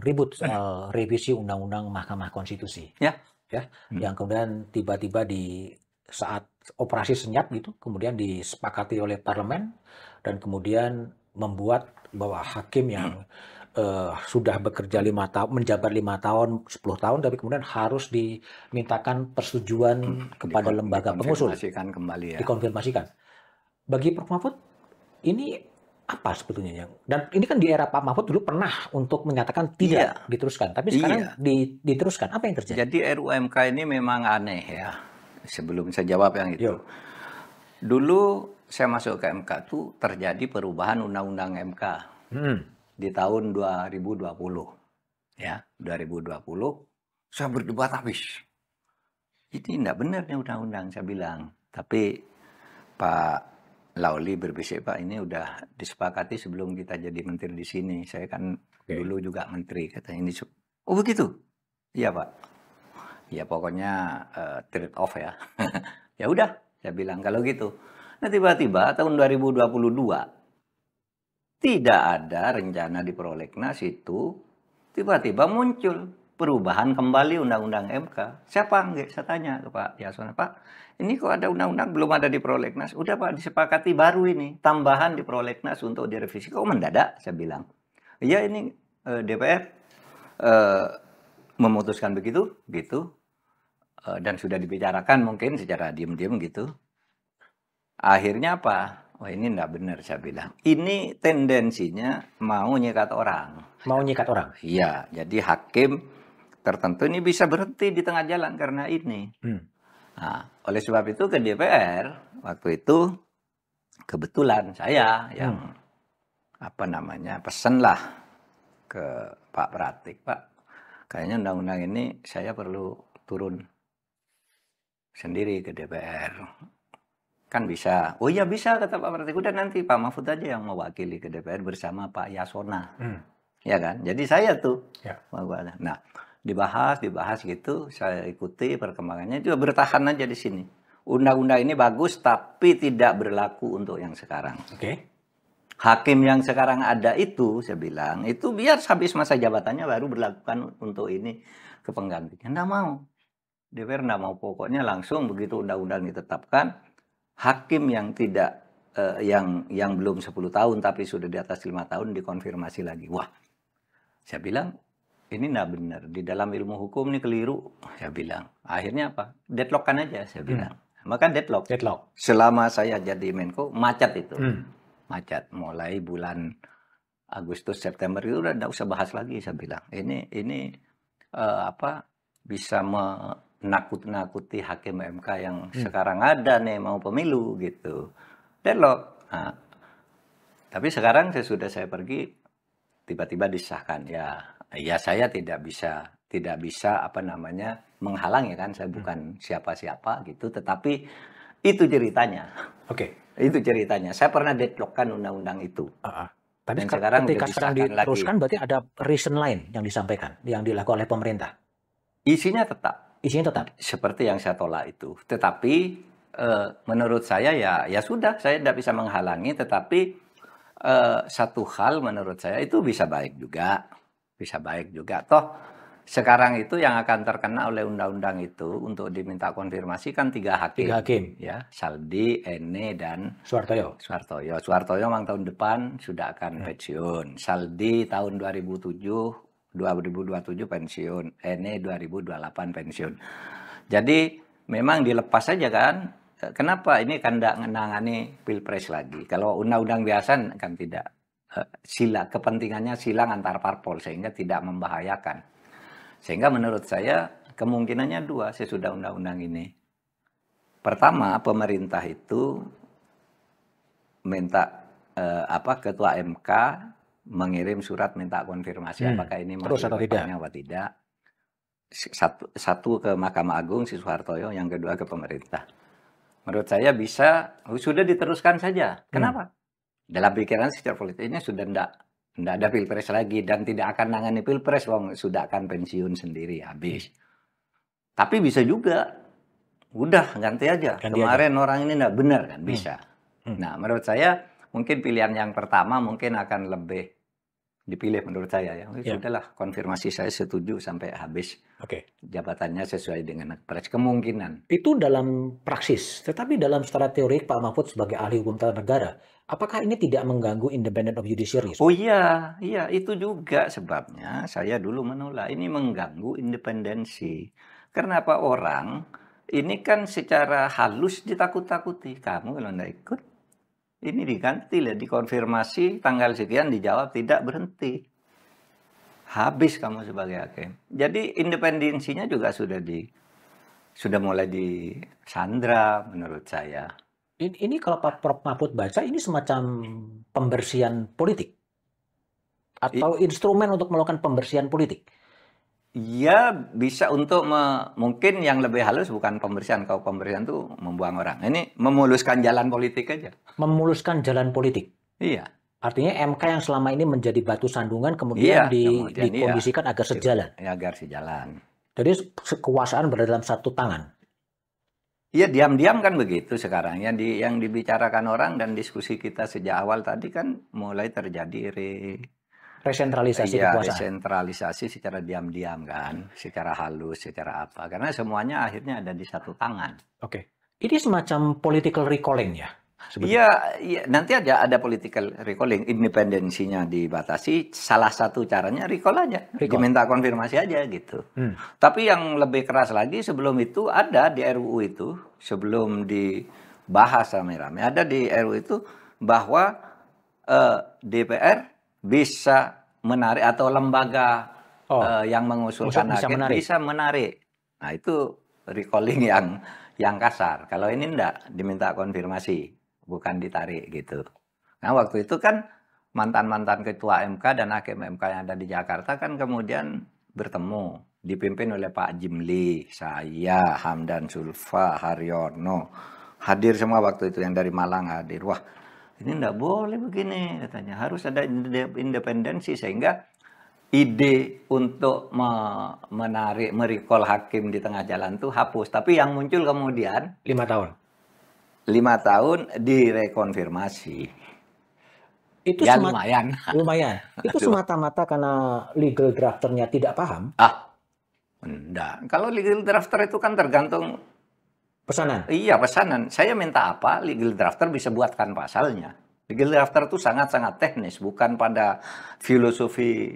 ribut soal revisi Undang-Undang Mahkamah Konstitusi, yang kemudian tiba-tiba di saat operasi senyap gitu, kemudian disepakati oleh parlemen dan kemudian membuat bahwa hakim yang sudah bekerja 5 tahun, menjabat 5 tahun, 10 tahun, tapi kemudian harus dimintakan persetujuan kepada lembaga pengusul. Dikonfirmasikan kembali ya. Dikonfirmasikan. Bagi Prof. Mahfud, ini apa sebetulnya? Dan ini kan di era Pak Mahfud dulu pernah untuk menyatakan tidak diteruskan, tapi sekarang diteruskan. Apa yang terjadi? Jadi RUMK ini memang aneh ya. Sebelum saya jawab yang itu. Dulu saya masuk ke MK itu terjadi perubahan undang-undang MK di tahun 2020. Ya, 2020 saya berdebat habis. Ini tidak benar nih undang-undang, saya bilang. Tapi Pak Lauli berbisik, Pak, ini udah disepakati sebelum kita jadi menteri di sini. Saya kan dulu juga menteri, katanya ini. Oh begitu? Iya Pak. Ya pokoknya trade off ya. Ya udah, saya bilang kalau gitu. Nah tiba-tiba tahun 2022 tidak ada rencana di prolegnas itu tiba-tiba muncul perubahan kembali undang-undang MK. Siapa enggak? Saya tanya ke Pak Yasona, Pak, ini kok ada undang-undang belum ada di prolegnas? Udah Pak, disepakati baru ini, tambahan di prolegnas untuk direvisi. Kok mendadak? Saya bilang. Iya ini DPR memutuskan begitu, gitu, dan sudah dibicarakan mungkin secara diam-diam gitu. Akhirnya apa? Wah ini enggak benar saya bilang. Ini tendensinya mau nyikat orang. Mau nyikat orang? Iya, jadi hakim tertentu ini bisa berhenti di tengah jalan karena ini. Nah, oleh sebab itu ke DPR waktu itu kebetulan saya yang pesenlah ke Pak Pratik, Pak, kayaknya undang-undang ini saya perlu turun sendiri ke DPR. Kan bisa. Oh iya bisa kata Pak Pratik. Udah nanti Pak Mahfud aja yang mewakili ke DPR bersama Pak Yasona. Ya kan? Jadi saya tuh. Ya. Nah, dibahas gitu, saya ikuti perkembangannya, juga bertahan aja di sini. Undang-undang ini bagus tapi tidak berlaku untuk yang sekarang. Oke. Hakim yang sekarang ada itu, saya bilang, itu biar habis masa jabatannya baru berlakukan untuk ini ke penggantinya. Nggak mau. DPR nggak mau, pokoknya langsung begitu undang-undang ditetapkan, hakim yang tidak yang belum 10 tahun tapi sudah di atas 5 tahun dikonfirmasi lagi. Wah, saya bilang ini nggak benar. Di dalam ilmu hukum ini keliru. Saya bilang. Akhirnya apa? Deadlock-kan aja saya bilang. Maka deadlock. Selama saya jadi Menko macet itu. Macet. Mulai bulan Agustus September itu udah nggak usah bahas lagi saya bilang. Ini bisa menakut-nakuti hakim MK yang sekarang ada nih mau pemilu gitu. Deadlock. Nah, tapi sekarang sesudah saya pergi tiba-tiba disahkan ya saya tidak bisa menghalangi kan, saya bukan siapa-siapa gitu, tetapi itu ceritanya. Oke. Itu ceritanya. Saya pernah deadlockkan undang-undang itu. Tapi dan sekarang ketika sekarang diteruskan lagi. Berarti ada reason lain yang disampaikan, yang dilakukan oleh pemerintah. Isinya tetap seperti yang saya tolak itu. Tetapi menurut saya ya sudah, saya tidak bisa menghalangi, tetapi satu hal menurut saya itu bisa baik juga. Toh sekarang itu yang akan terkena oleh undang-undang itu untuk diminta konfirmasi kan 3 hakim. Ya, Saldi, Ene, dan Suhartoyo. Suhartoyo memang tahun depan sudah akan pensiun. Saldi tahun 2027 pensiun. Ene 2028 pensiun. Jadi memang dilepas saja kan. Kenapa ini kan tidak menangani pilpres lagi? Kalau undang-undang biasa kan tidak. Kepentingannya silang antar parpol sehingga tidak membahayakan. Sehingga menurut saya kemungkinannya 2 sesudah undang-undang ini. Pertama, pemerintah itu minta ketua MK mengirim surat minta konfirmasi apakah ini masih atau tidak. Satu ke Mahkamah Agung si Suhartoyo, yang kedua ke pemerintah. Menurut saya bisa sudah diteruskan saja. Kenapa? Dalam pikiran secara politik ini sudah tidak ada pilpres lagi dan tidak akan nangani pilpres, sudah akan pensiun sendiri habis. Tapi bisa juga, udah ganti aja. Kemarin orang ini tidak benar kan, bisa. Nah menurut saya mungkin pilihan yang pertama mungkin akan lebih dipilih menurut saya ya. Sudahlah, konfirmasi saya setuju sampai habis jabatannya sesuai dengan pres, kemungkinan. Itu dalam praksis, tetapi dalam secara teorik Pak Mahfud sebagai ahli hukum tata negara, apakah ini tidak mengganggu independent of judiciary? Oh iya, itu juga sebabnya saya dulu menolak. Ini mengganggu independensi. Karena apa, orang ini kan secara halus ditakut-takuti. Kamu kalau tidak ikut, ini diganti lah, dikonfirmasi tanggal sekian, dijawab tidak, berhenti. Habis kamu sebagai hakim. Jadi independensinya juga sudah mulai disandra menurut saya. Ini kalau Pak Prof Mahfud baca, ini semacam pembersihan politik atau instrumen untuk melakukan pembersihan politik. Ya bisa untuk mungkin yang lebih halus bukan pembersihan. Kalau pembersihan itu membuang orang. Ini memuluskan jalan politik aja. Memuluskan jalan politik. Iya. Artinya MK yang selama ini menjadi batu sandungan kemudian dikondisikan agar sejalan. Agar sejalan. Jadi kekuasaan berada dalam satu tangan. Iya, diam-diam kan begitu sekarang. Yang dibicarakan orang dan diskusi kita sejak awal tadi kan mulai terjadi Resentralisasi Iya, kekuasaan. desentralisasi secara diam-diam kan, secara halus, secara apa. Karena semuanya akhirnya ada di satu tangan. Oke. Ini semacam political recalling ya sebetulnya. Iya, iya, nanti ada political recalling, independensinya dibatasi. Salah satu caranya recall aja, Recall. diminta konfirmasi aja gitu. Tapi yang lebih keras lagi sebelum itu ada di RUU itu, sebelum dibahas rame-rame, ada di RUU itu bahwa DPR bisa menarik atau lembaga yang mengusulkan hakim bisa menarik. Nah itu recalling yang kasar. Kalau ini enggak, diminta konfirmasi, bukan ditarik gitu. Nah waktu itu kan mantan-mantan ketua MK dan hakim MK yang ada di Jakarta kan kemudian bertemu, dipimpin oleh Pak Jimli, saya, Hamdan Zulfa, Haryono, hadir semua waktu itu, yang dari Malang hadir. Wah, ini enggak boleh begini katanya, harus ada independensi sehingga ide untuk menarik, merecall hakim di tengah jalan itu hapus. Tapi yang muncul kemudian 5 tahun. 5 tahun direkonfirmasi. Itu ya lumayan. Lumayan. Itu semata-mata karena legal drafternya tidak paham? Enggak. Kalau legal drafter itu kan tergantung pesanan. Iya, pesanan. Saya minta apa, legal drafter bisa buatkan pasalnya. Legal drafter itu sangat-sangat teknis, bukan pada filosofi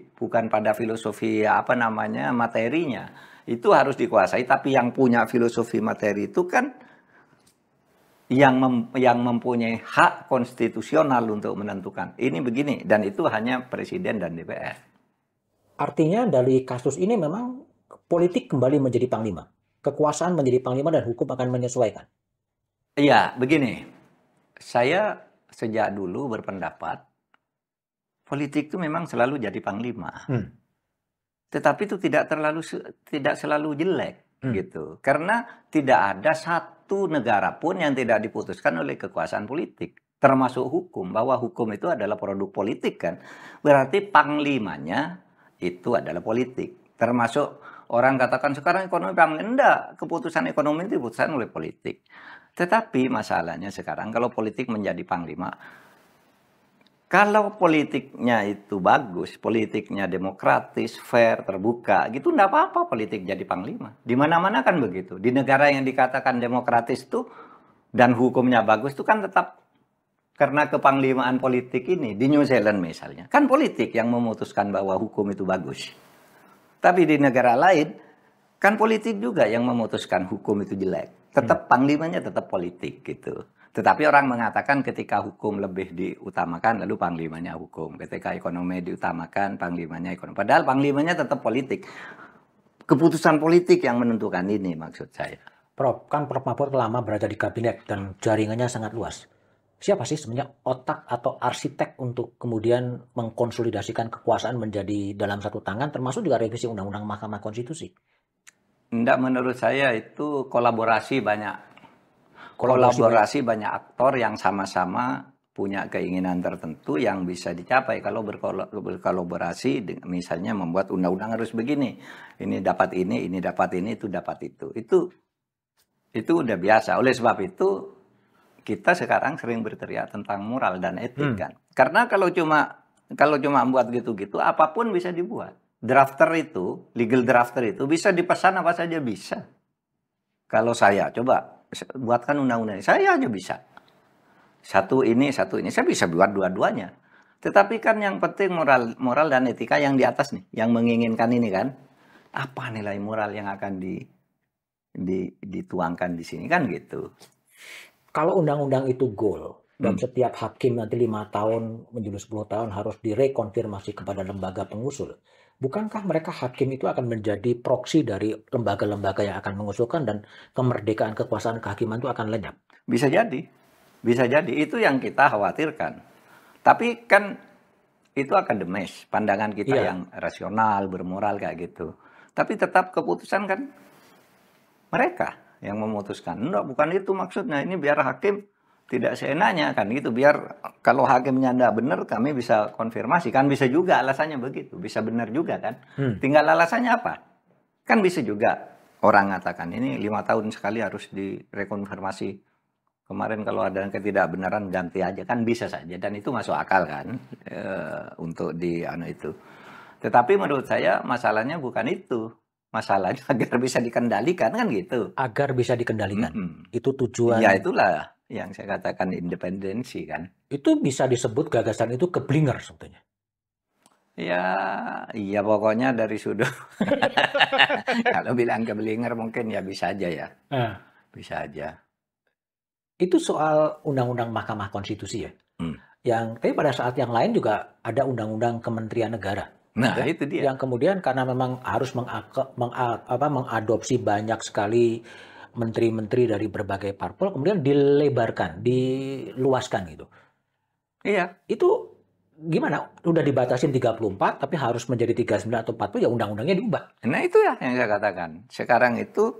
apa namanya materinya. Itu harus dikuasai, tapi yang punya filosofi materi itu kan yang mempunyai hak konstitusional untuk menentukan. Ini begini, dan itu hanya Presiden dan DPR. Artinya dari kasus ini memang politik kembali menjadi panglima. Kekuasaan menjadi panglima dan hukum akan menyesuaikan. Iya, begini. Saya sejak dulu berpendapat politik itu memang selalu jadi panglima. Tetapi itu tidak selalu jelek gitu. Karena tidak ada satu negara pun yang tidak diputuskan oleh kekuasaan politik, termasuk hukum, bahwa hukum itu adalah produk politik kan. Berarti panglimanya itu adalah politik. Termasuk orang katakan sekarang ekonomi panglima, enggak, keputusan ekonomi itu diputuskan oleh politik. Tetapi masalahnya sekarang kalau politik menjadi panglima, kalau politiknya itu bagus, politiknya demokratis, fair, terbuka, gitu enggak apa-apa politik jadi panglima. Di mana-mana kan begitu. Di negara yang dikatakan demokratis itu dan hukumnya bagus itu kan tetap karena kepanglimaan politik ini. Di New Zealand misalnya, kan politik yang memutuskan bahwa hukum itu bagus. Tapi di negara lain, kan politik juga yang memutuskan hukum itu jelek. Tetap panglimanya tetap politik gitu. Tetapi orang mengatakan ketika hukum lebih diutamakan, lalu panglimanya hukum. Ketika ekonomi diutamakan, panglimanya ekonomi. Padahal panglimanya tetap politik. Keputusan politik yang menentukan ini maksud saya. Prof, kan Prof Mahfud lama berada di kabinet dan jaringannya sangat luas. Siapa sih sebenarnya otak atau arsitek untuk kemudian mengkonsolidasikan kekuasaan menjadi dalam satu tangan, termasuk juga revisi Undang-Undang Mahkamah Konstitusi? Enggak, menurut saya itu kolaborasi banyak aktor yang sama-sama punya keinginan tertentu yang bisa dicapai kalau berkolaborasi, misalnya membuat undang-undang harus begini, ini dapat ini dapat ini, itu dapat itu. Itu udah biasa. Oleh sebab itu kita sekarang sering berteriak tentang moral dan etik kan. Karena kalau cuma buat gitu-gitu, apapun bisa dibuat. Drafter itu, legal drafter itu bisa dipesan apa saja bisa. Kalau saya coba buatkan undang-undang, saya aja bisa. Satu ini, saya bisa buat dua-duanya. Tetapi kan yang penting moral dan etika yang di atas nih, yang menginginkan ini kan. Apa nilai moral yang akan dituangkan di sini kan gitu. Kalau undang-undang itu goal, dan setiap hakim nanti 5 tahun menuju 10 tahun harus direkonfirmasi kepada lembaga pengusul, bukankah mereka hakim itu akan menjadi proksi dari lembaga-lembaga yang akan mengusulkan dan kemerdekaan kekuasaan kehakiman itu akan lenyap? Bisa jadi. Itu yang kita khawatirkan. Tapi kan itu akademis, pandangan kita yang rasional, bermoral kayak gitu. Tapi tetap keputusan kan mereka yang memutuskan. Enggak, bukan itu maksudnya. Ini biar hakim tidak seenaknya kan gitu. Biar kalau hakimnya enggak benar, kami bisa konfirmasi. Kan bisa juga alasannya begitu. Bisa benar juga kan. Tinggal alasannya apa? Kan bisa juga orang mengatakan ini 5 tahun sekali harus direkonfirmasi kemarin kalau ada ketidakbenaran ganti aja kan bisa saja dan itu masuk akal kan untuk di itu. Tetapi menurut saya masalahnya bukan itu. Masalahnya agar bisa dikendalikan kan gitu. Agar bisa dikendalikan. Itu tujuan. Ya itulah yang saya katakan independensi kan. Itu bisa disebut gagasan itu keblinger sebetulnya. Ya, iya pokoknya dari sudut. Kalau bilang keblinger mungkin ya bisa aja ya. Bisa aja. Itu soal undang-undang Mahkamah Konstitusi ya. Tapi pada saat yang lain juga ada undang-undang Kementerian Negara. Nah, ya, itu dia. Yang kemudian karena memang harus mengadopsi banyak sekali menteri-menteri dari berbagai parpol, kemudian dilebarkan, diluaskan gitu. Iya. Itu gimana? Udah dibatasin 34, tapi harus menjadi 39 atau 40, ya undang-undangnya diubah. Nah, itu ya yang saya katakan. Sekarang itu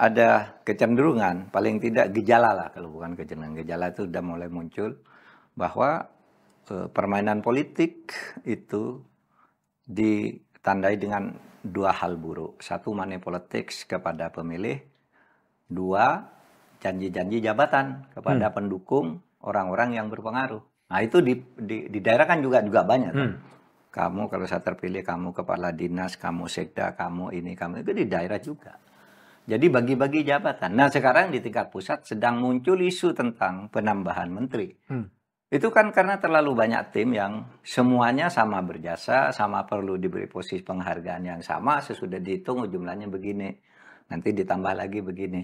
ada kecenderungan, paling tidak gejala lah, kalau bukan kecenderungan. Gejala itu sudah mulai muncul, bahwa permainan politik itu ditandai dengan dua hal buruk. Satu, money politics kepada pemilih. Dua, janji-janji jabatan kepada pendukung orang-orang yang berpengaruh. Nah itu di daerah kan juga banyak. Kamu kalau saya terpilih, kamu kepala dinas, kamu sekda, kamu ini, kamu itu di daerah juga. Jadi bagi-bagi jabatan. Nah sekarang di tingkat pusat sedang muncul isu tentang penambahan menteri. Itu kan karena terlalu banyak tim yang semuanya sama berjasa, sama perlu diberi posisi penghargaan yang sama, sesudah dihitung jumlahnya begini, nanti ditambah lagi begini.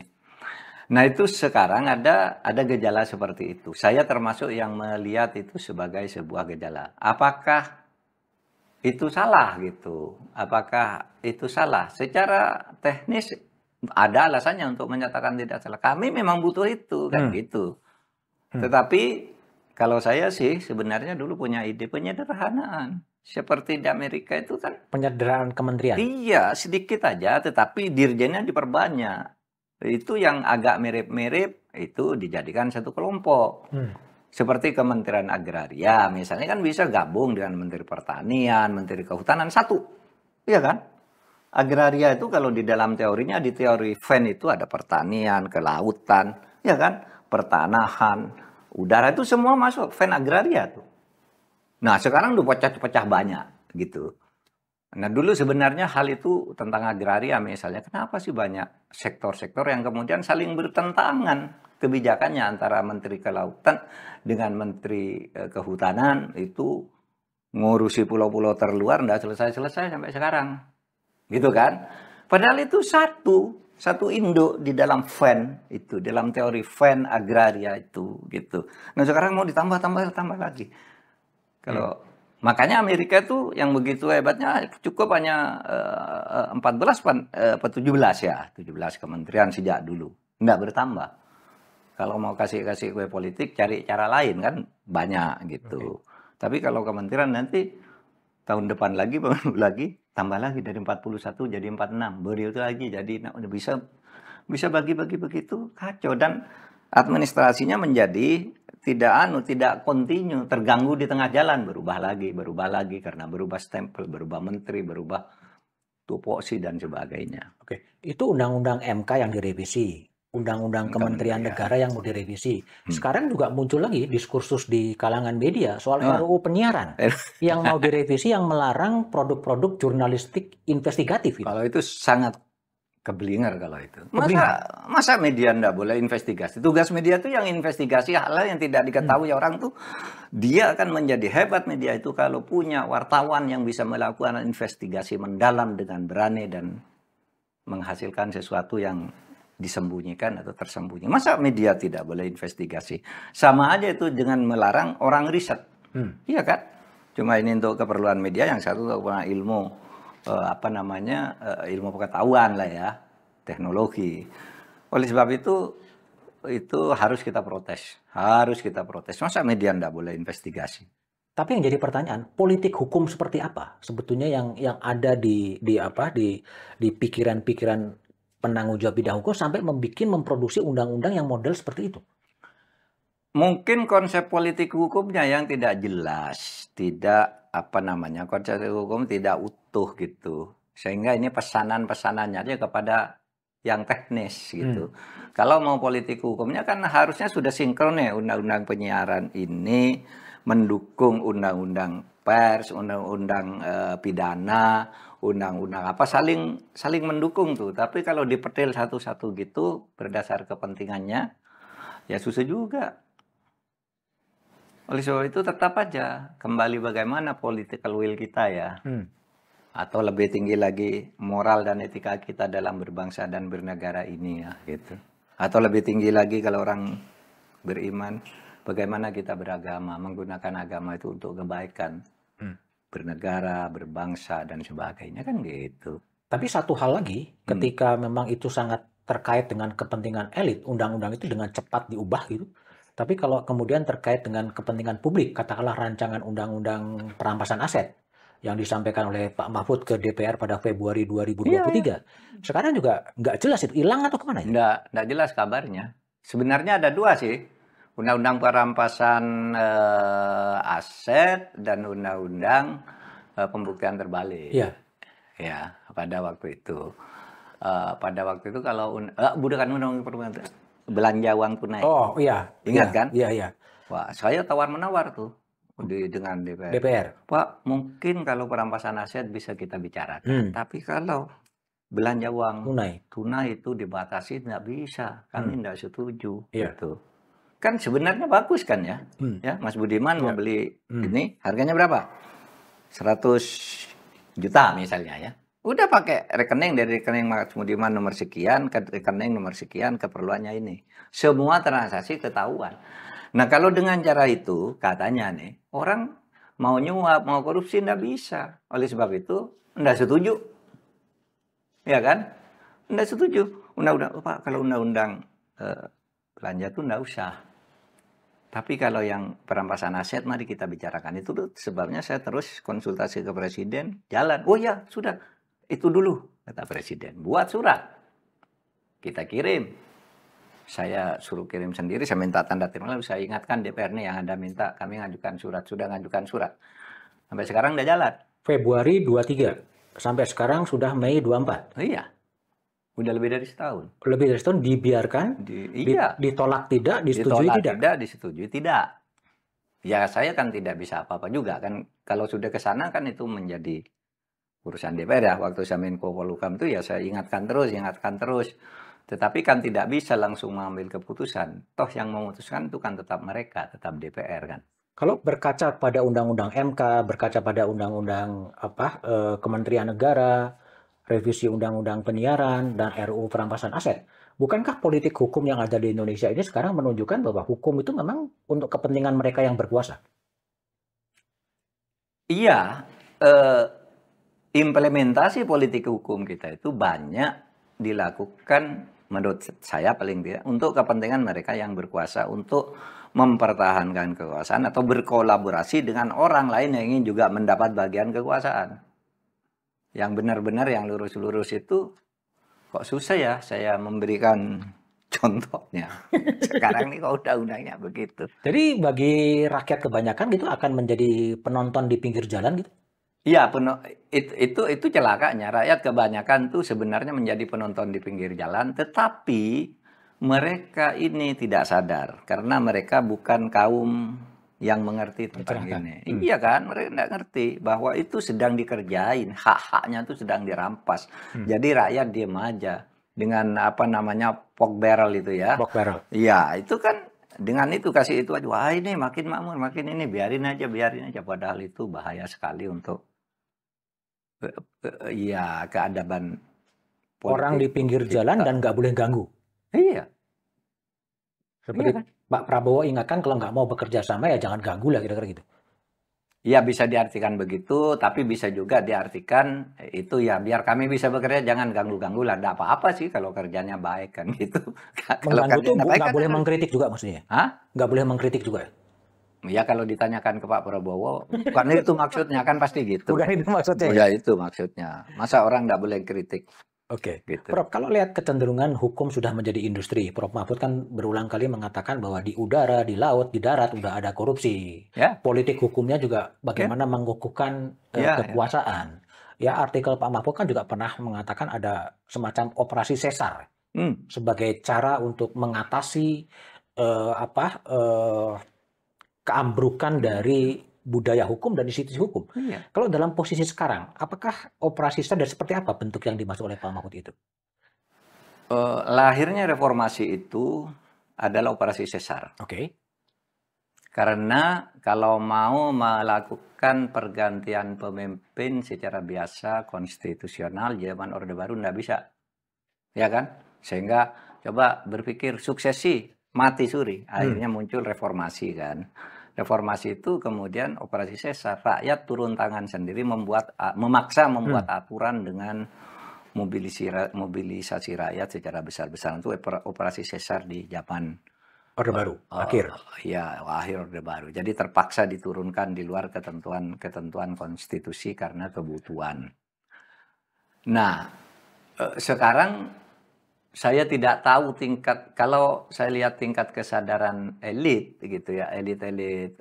Nah itu sekarang ada gejala seperti itu. Saya termasuk yang melihat itu sebagai sebuah gejala. Apakah itu salah gitu? Apakah itu salah? Secara teknis ada alasannya untuk menyatakan tidak salah. Kami memang butuh itu kan gitu. Tetapi kalau saya sih sebenarnya dulu punya ide penyederhanaan. Seperti di Amerika itu kan. Penyederhanaan kementerian? Iya, sedikit aja tetapi dirjennya diperbanyak. Itu yang agak mirip-mirip itu dijadikan satu kelompok. Seperti Kementerian Agraria misalnya kan bisa gabung dengan Menteri Pertanian, Menteri Kehutanan satu. Iya kan? Agraria itu kalau di dalam teorinya, di teori Venn itu ada pertanian, kelautan, ya kan? Pertanahan, udara itu semua masuk Venn agraria tuh. Nah sekarang udah pecah-pecah banyak gitu. Nah dulu sebenarnya hal itu tentang agraria misalnya, kenapa sih banyak sektor-sektor yang kemudian saling bertentangan kebijakannya antara Menteri Kelautan dengan Menteri Kehutanan itu ngurusi pulau-pulau terluar nggak selesai-selesai sampai sekarang. Gitu kan? Padahal itu satu induk di dalam Venn itu, dalam teori Venn agraria itu gitu. Nah sekarang mau ditambah lagi. Kalau makanya Amerika itu yang begitu hebatnya cukup hanya 17 ya, 17 kementerian sejak dulu, nggak bertambah. Kalau mau kasih kue politik cari cara lain kan banyak gitu. Tapi kalau kementerian nanti tahun depan lagi tambah lagi dari 41 jadi 46, beri itu lagi jadi udah bisa bagi-bagi begitu, kacau. Dan administrasinya menjadi tidak kontinu, terganggu di tengah jalan, berubah lagi karena berubah stempel, berubah menteri, berubah tupoksi dan sebagainya. Oke, itu undang-undang MK yang direvisi, undang-undang Kementerian Negara yang mau direvisi. Sekarang juga muncul lagi diskursus di kalangan media soal RUU penyiaran yang mau direvisi, yang melarang produk-produk jurnalistik investigatif. Gitu. Kalau itu sangat keblinger kalau itu. Masa media nggak boleh investigasi? Tugas media itu yang investigasi hal-hal yang tidak diketahui orang tuh. Dia akan menjadi hebat media itu kalau punya wartawan yang bisa melakukan investigasi mendalam dengan berani dan menghasilkan sesuatu yang disembunyikan atau tersembunyi. Masa media tidak boleh investigasi? Sama aja itu dengan melarang orang riset. Iya kan? Cuma ini untuk keperluan media, yang satu untuk ilmu ilmu pengetahuan lah ya, teknologi. Oleh sebab itu harus kita protes. Masa media enggak boleh investigasi? Tapi yang jadi pertanyaan, politik hukum seperti apa sebetulnya yang ada di pikiran-pikiran penanggung jawab bidang hukum sampai memproduksi undang-undang yang model seperti itu? Mungkin konsep politik hukumnya yang tidak jelas, konsep hukum tidak utuh gitu. Sehingga ini pesanannya aja kepada yang teknis gitu. Kalau mau politik hukumnya kan harusnya sudah sinkron ya, undang-undang penyiaran ini mendukung undang-undang pers, undang-undang pidana, undang-undang apa saling mendukung tuh. Tapi kalau dipetil satu-satu gitu berdasar kepentingannya ya susah juga. Oleh sebab itu tetap aja kembali bagaimana political will kita ya. Atau lebih tinggi lagi moral dan etika kita dalam berbangsa dan bernegara ini ya gitu. Atau lebih tinggi lagi kalau orang beriman, bagaimana kita beragama, menggunakan agama itu untuk kebaikan bernegara, berbangsa dan sebagainya kan gitu. Tapi satu hal lagi, ketika memang itu sangat terkait dengan kepentingan elit, undang-undang itu dengan cepat diubah gitu. Tapi kalau kemudian terkait dengan kepentingan publik, katakanlah rancangan undang-undang perampasan aset yang disampaikan oleh Pak Mahfud ke DPR pada Februari 2023. Iya. Sekarang juga nggak jelas itu, hilang atau kemana ya? Nggak jelas kabarnya. Sebenarnya ada dua sih. Undang-undang perampasan aset dan undang-undang pembuktian terbalik. Iya. Ya, pada waktu itu. Kalau bukan undang-undang belanja uang tunai. Oh iya. Ingat kan? Iya. Wah, saya tawar-menawar tuh. Dengan DPR. Pak, mungkin kalau perampasan aset bisa kita bicarakan. Tapi kalau belanja uang tunai itu dibatasi nggak bisa. Kami nggak setuju. Gitu. Kan sebenarnya bagus kan ya. Ya, Mas Budiman mau beli ini harganya berapa? 100 juta misalnya ya. Udah pakai rekening dari rekening Mas Budiman nomor sekian ke rekening nomor sekian keperluannya ini. Semua transaksi ketahuan. Nah kalau dengan cara itu katanya nih orang mau nyuap mau korupsi nggak bisa. Oleh sebab itu nggak setuju, ya kan? Nggak setuju. Undang-undang Pak kalau undang-undang belanja tuh nggak usah. Tapi kalau yang perampasan aset mari kita bicarakan itu tuh sebabnya saya terus konsultasi ke Presiden jalan. Oh ya sudah itu dulu kata Presiden buat surat kita kirim. Saya suruh kirim sendiri, saya minta tanda terima, lalu saya ingatkan DPR nih yang Anda minta, kami ngajukan surat, sudah ngajukan surat. Sampai sekarang udah jalan. Februari 23, sampai sekarang sudah Mei 24. Iya, udah lebih dari setahun. Lebih dari setahun dibiarkan, ditolak tidak, disetujui ditolak tidak? Tidak, disetujui tidak. Ya saya kan tidak bisa apa-apa juga, kan kalau sudah ke sana kan itu menjadi urusan DPR ya. Waktu saya Menko Polhukam itu ya saya ingatkan terus. Tetapi kan tidak bisa langsung mengambil keputusan. Toh yang memutuskan itu kan tetap mereka, tetap DPR kan. Kalau berkaca pada Undang-Undang MK, berkaca pada Undang-Undang Kementerian Negara, revisi Undang-Undang Penyiaran dan RUU Perampasan Aset, bukankah politik hukum yang ada di Indonesia ini sekarang menunjukkan bahwa hukum itu memang untuk kepentingan mereka yang berkuasa? Iya, implementasi politik hukum kita itu banyak dilakukan menurut saya paling tidak untuk kepentingan mereka yang berkuasa untuk mempertahankan kekuasaan atau berkolaborasi dengan orang lain yang ingin juga mendapat bagian kekuasaan. Yang benar-benar yang lurus-lurus itu kok susah ya saya memberikan contohnya. Sekarang nih kok undang-undangnya begitu. Jadi bagi rakyat kebanyakan gitu akan menjadi penonton di pinggir jalan gitu? Iya, itu celakanya. Rakyat kebanyakan tuh sebenarnya menjadi penonton di pinggir jalan, tetapi mereka ini tidak sadar karena mereka bukan kaum yang mengerti tentang ini. Iya kan, mereka tidak ngerti bahwa itu sedang dikerjain, hak-haknya itu sedang dirampas. Jadi rakyat diem aja dengan apa namanya pork barrel itu ya. Pork barrel. Iya, itu kan dengan itu kasih itu aja. Wah ini makin makmur, makin ini biarin aja. Padahal itu bahaya sekali untuk keadaban politik. Orang di pinggir jalan dan nggak boleh ganggu. Iya. Seperti kan? Pak Prabowo ingatkan kalau nggak mau bekerja sama ya jangan ganggu lah kira-kira gitu. Ya bisa diartikan begitu, tapi bisa juga diartikan itu ya biar kami bisa bekerja jangan ganggu-ganggu lah. Nggak apa-apa sih kalau kerjanya baik kan gitu. Mengganggu itu nggak boleh mengkritik juga maksudnya? Hah? Nggak boleh mengkritik juga? Ya kalau ditanyakan ke Pak Prabowo, bukan itu maksudnya kan pasti gitu. Bukan itu maksudnya. Ya itu maksudnya. Masa orang nggak boleh kritik. Oke. Gitu. Prof, kalau lihat kecenderungan hukum sudah menjadi industri, Prof Mahfud kan berulang kali mengatakan bahwa di udara, di laut, di darat udah ada korupsi. Ya. Politik hukumnya juga bagaimana mengukuhkan kekuasaan. Ya, artikel Pak Mahfud kan juga pernah mengatakan ada semacam operasi sesar sebagai cara untuk mengatasi keambrukan dari budaya hukum dan institusi hukum. Iya. Kalau dalam posisi sekarang, apakah operasi sesar dan seperti apa bentuk yang dimaksud oleh Pak Mahfud itu? Lahirnya reformasi itu adalah operasi sesar. Oke. Karena kalau mau melakukan pergantian pemimpin secara biasa konstitusional zaman Orde Baru nggak bisa, ya kan? Sehingga coba berpikir suksesi mati suri, akhirnya muncul reformasi kan. Reformasi itu kemudian operasi sesar, rakyat turun tangan sendiri memaksa membuat aturan dengan mobilisasi rakyat secara besar-besaran. Itu operasi sesar di zaman Orde Baru, akhir. Ya, akhir Orde Baru. Jadi terpaksa diturunkan di luar ketentuan konstitusi karena kebutuhan. Nah, sekarang saya tidak tahu kalau saya lihat tingkat kesadaran elit gitu ya, elit-elit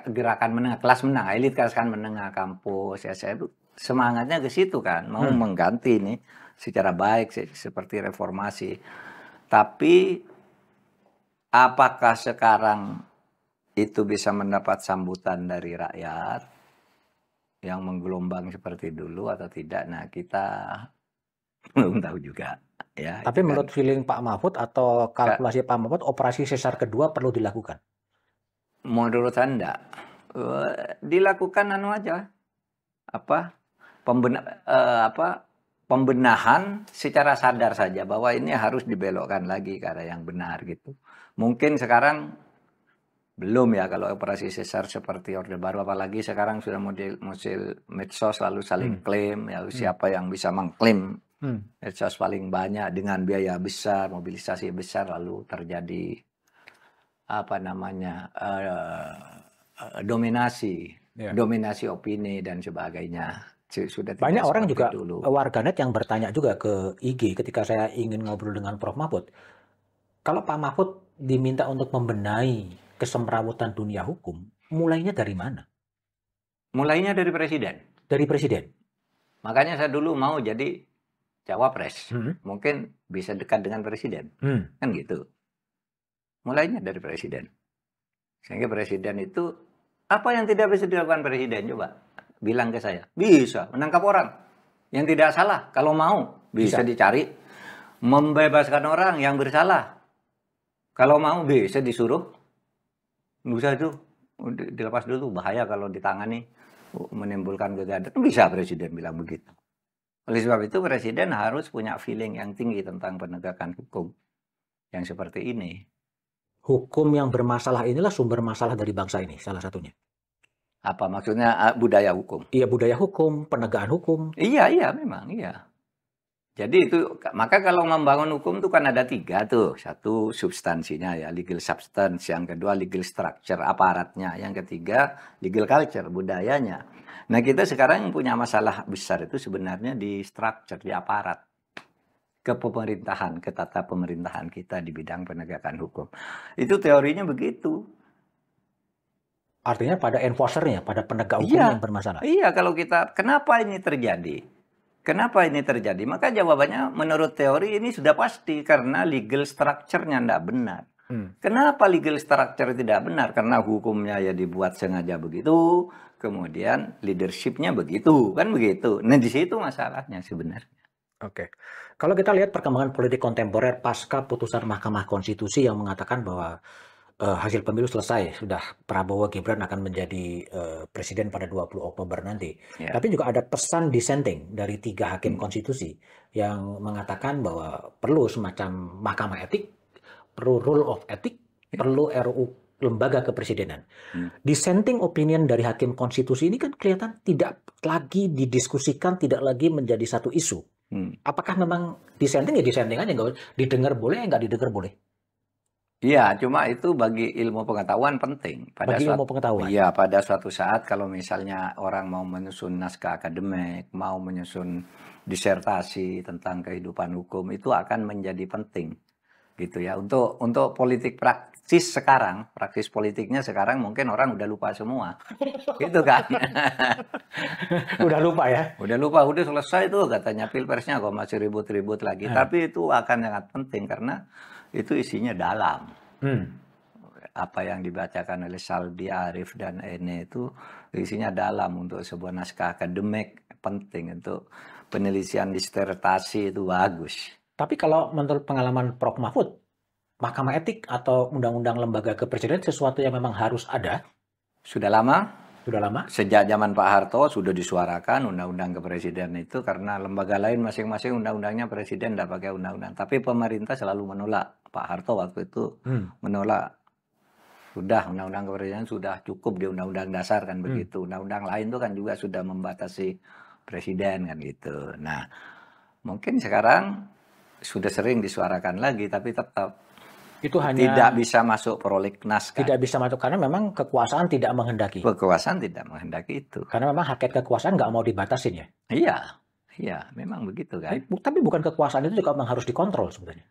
gerakan menengah, kelas menengah, elit kelas menengah kampus, ya saya semangatnya ke situ kan, mau mengganti nih secara baik seperti reformasi. Tapi apakah sekarang itu bisa mendapat sambutan dari rakyat yang menggelombang seperti dulu atau tidak? Nah, kita belum tahu juga. Ya, tapi menurut feeling Pak Mahfud atau kalkulasi Pak Mahfud, operasi sesar kedua perlu dilakukan? Menurut saya enggak. Dilakukan aja. Pembenahan secara sadar saja bahwa ini harus dibelokkan lagi ke arah yang benar gitu. Mungkin sekarang belum ya kalau operasi sesar seperti Orde Baru, apalagi sekarang sudah model medsos lalu saling klaim, ya siapa yang bisa mengklaim medsos paling banyak dengan biaya besar, mobilisasi besar, lalu terjadi dominasi opini dan sebagainya. Sudah banyak orang juga warganet yang bertanya juga ke IG ketika saya ingin ngobrol dengan Prof. Mahfud, kalau Pak Mahfud diminta untuk membenahi kesemrawutan dunia hukum, mulainya dari mana? Mulainya dari presiden. Dari presiden. Makanya saya dulu mau jadi cawapres, mungkin bisa dekat dengan presiden, kan gitu. Mulainya dari presiden. Sehingga presiden itu apa yang tidak bisa dilakukan presiden, coba bilang ke saya. Bisa menangkap orang yang tidak salah kalau mau, bisa dicari, membebaskan orang yang bersalah kalau mau, bisa disuruh, bisa itu dilepas dulu, bahaya kalau ditangani menimbulkan kegaduhan. Bisa presiden bilang begitu. Oleh sebab itu presiden harus punya feeling yang tinggi tentang penegakan hukum yang seperti ini. Hukum yang bermasalah inilah sumber masalah dari bangsa ini, salah satunya. Apa maksudnya budaya hukum? Iya, budaya hukum, penegakan hukum. Iya, memang, iya. Jadi itu, maka kalau membangun hukum itu kan ada 3 tuh. Satu, substansinya ya, legal substance. Yang kedua, legal structure, aparatnya. Yang ketiga, legal culture, budayanya. Nah, kita sekarang punya masalah besar itu sebenarnya di structure, di aparat. Kepemerintahan, ke tata pemerintahan kita di bidang penegakan hukum. Itu teorinya begitu. Artinya pada enforcernya, pada penegak hukum yang bermasalah. Iya, kalau kita, kenapa ini terjadi? Kenapa ini terjadi? Maka jawabannya menurut teori ini sudah pasti karena legal structure-nya tidak benar. Kenapa legal structure tidak benar? Karena hukumnya ya dibuat sengaja begitu, kemudian leadership-nya begitu, kan begitu. Nah, di situ masalahnya sebenarnya. Oke. Kalau kita lihat perkembangan politik kontemporer pasca putusan Mahkamah Konstitusi yang mengatakan bahwa hasil pemilu selesai, sudah Prabowo Gibran akan menjadi presiden pada 20 Oktober nanti. Yeah. Tapi juga ada pesan dissenting dari 3 hakim konstitusi yang mengatakan bahwa perlu semacam mahkamah etik, perlu rule of ethic, perlu RUU lembaga kepresidenan. Dissenting opinion dari hakim konstitusi ini kan kelihatan tidak lagi didiskusikan, tidak lagi menjadi satu isu. Apakah memang dissenting ya dissenting aja, nggak didengar boleh, nggak didengar boleh? Iya, cuma itu bagi ilmu pengetahuan penting. Ilmu pengetahuan? Iya, pada suatu saat kalau misalnya orang mau menyusun naskah akademik, mau menyusun disertasi tentang kehidupan hukum, itu akan menjadi penting, gitu ya. Untuk politik praktis praksis politiknya sekarang mungkin orang udah lupa semua. Gitu kan. Udah lupa ya? Udah lupa, udah selesai tuh katanya pilpresnya kok masih ribut-ribut lagi. Tapi itu akan sangat penting karena itu isinya dalam. Apa yang dibacakan oleh Saldi, Arif, dan Ene itu isinya dalam untuk sebuah naskah akademik, penting untuk penelitian disertasi itu bagus. Tapi kalau menurut pengalaman Prof. Mahfud, Mahkamah Etik atau Undang-Undang Lembaga Kepresidenan sesuatu yang memang harus ada? Sudah lama? Sudah lama? Sejak zaman Pak Harto sudah disuarakan Undang-Undang Kepresidenan itu karena lembaga lain masing-masing undang-undangnya presiden tidak pakai undang-undang. Tapi pemerintah selalu menolak. Pak Harto waktu itu menolak. Sudah Undang-Undang Kepresidenan sudah cukup di Undang-Undang Dasar kan begitu. Undang-undang lain itu kan juga sudah membatasi presiden kan gitu. Nah, mungkin sekarang sudah sering disuarakan lagi tapi tetap itu hanya tidak bisa masuk prolegnas kan. Tidak bisa masuk karena memang kekuasaan tidak menghendaki. Kekuasaan tidak menghendaki itu. Karena memang hakikat kekuasaan nggak mau dibatasin ya. Iya, memang begitu kan. Tapi bukan kekuasaan itu juga memang harus dikontrol sebenarnya.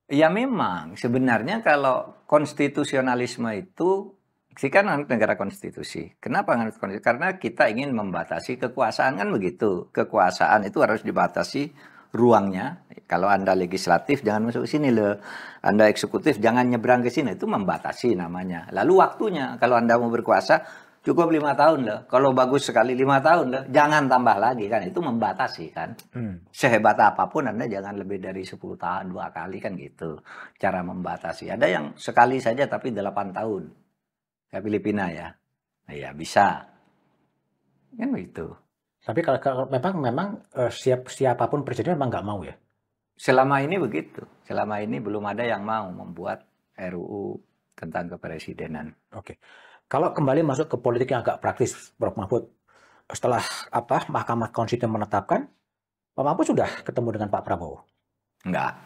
Ya memang, sebenarnya kalau konstitusionalisme itu, sih kan negara konstitusi. Kenapa nganut konstitusi? Karena kita ingin membatasi kekuasaan kan begitu. Kekuasaan itu harus dibatasi ruangnya. Kalau Anda legislatif jangan masuk ke sini loh. Anda eksekutif jangan nyebrang ke sini. Itu membatasi namanya. Lalu waktunya, kalau Anda mau berkuasa cukup 5 tahun loh. Kalau bagus sekali 5 tahun loh. Jangan tambah lagi kan. Itu membatasi kan. Sehebat apapun Anda jangan lebih dari 10 tahun 2 kali kan gitu. Cara membatasi. Ada yang sekali saja tapi 8 tahun. Kayak Filipina ya. Nah, ya bisa. Kan begitu. Tapi kalau memang siapapun presiden memang nggak mau ya? Selama ini begitu. Selama ini belum ada yang mau membuat RUU tentang kepresidenan. Oke. Kalau kembali masuk ke politik yang agak praktis, Prof. Mahfud, setelah Mahkamah Konstitusi menetapkan, Pak Mahfud sudah ketemu dengan Pak Prabowo? Enggak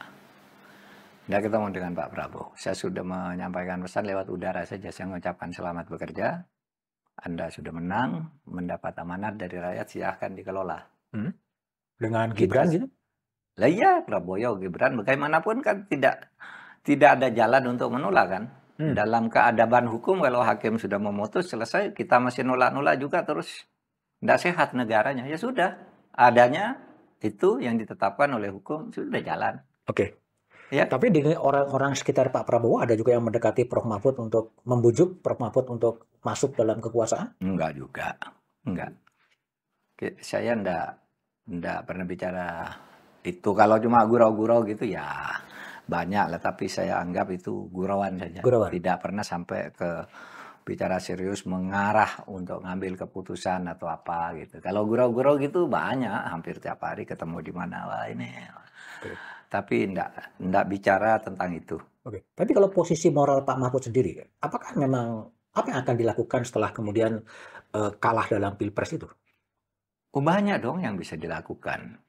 ketemu dengan Pak Prabowo. Saya sudah menyampaikan pesan lewat udara saja. Saya mengucapkan selamat bekerja. Anda sudah menang, mendapat amanat dari rakyat, silahkan dikelola. Dengan Gibran gitu? Lah iya, Prabowo, Gibran, bagaimanapun kan tidak ada jalan untuk menolak kan. Dalam keadaban hukum kalau hakim sudah memutus selesai, kita masih nolak-nolak juga terus tidak sehat negaranya. Ya sudah, adanya itu yang ditetapkan oleh hukum sudah jalan. Oke. Ya. Tapi dengan orang-orang sekitar Pak Prabowo ada juga yang mendekati Prof. Mahfud untuk membujuk Prof. Mahfud untuk masuk dalam kekuasaan? Enggak juga. Enggak. Saya enggak pernah bicara itu. Kalau cuma gurau-gurau gitu ya banyak lah. Tapi saya anggap itu gurauan saja. Tidak pernah sampai ke bicara serius mengarah untuk ngambil keputusan atau apa gitu. Kalau gurau-gurau gitu banyak. Hampir tiap hari ketemu di mana. Wah ini. Tapi enggak bicara tentang itu. Oke. Tapi kalau posisi moral Pak Mahfud sendiri, apakah memang apa yang akan dilakukan setelah kemudian kalah dalam Pilpres itu? Oh, banyak dong yang bisa dilakukan.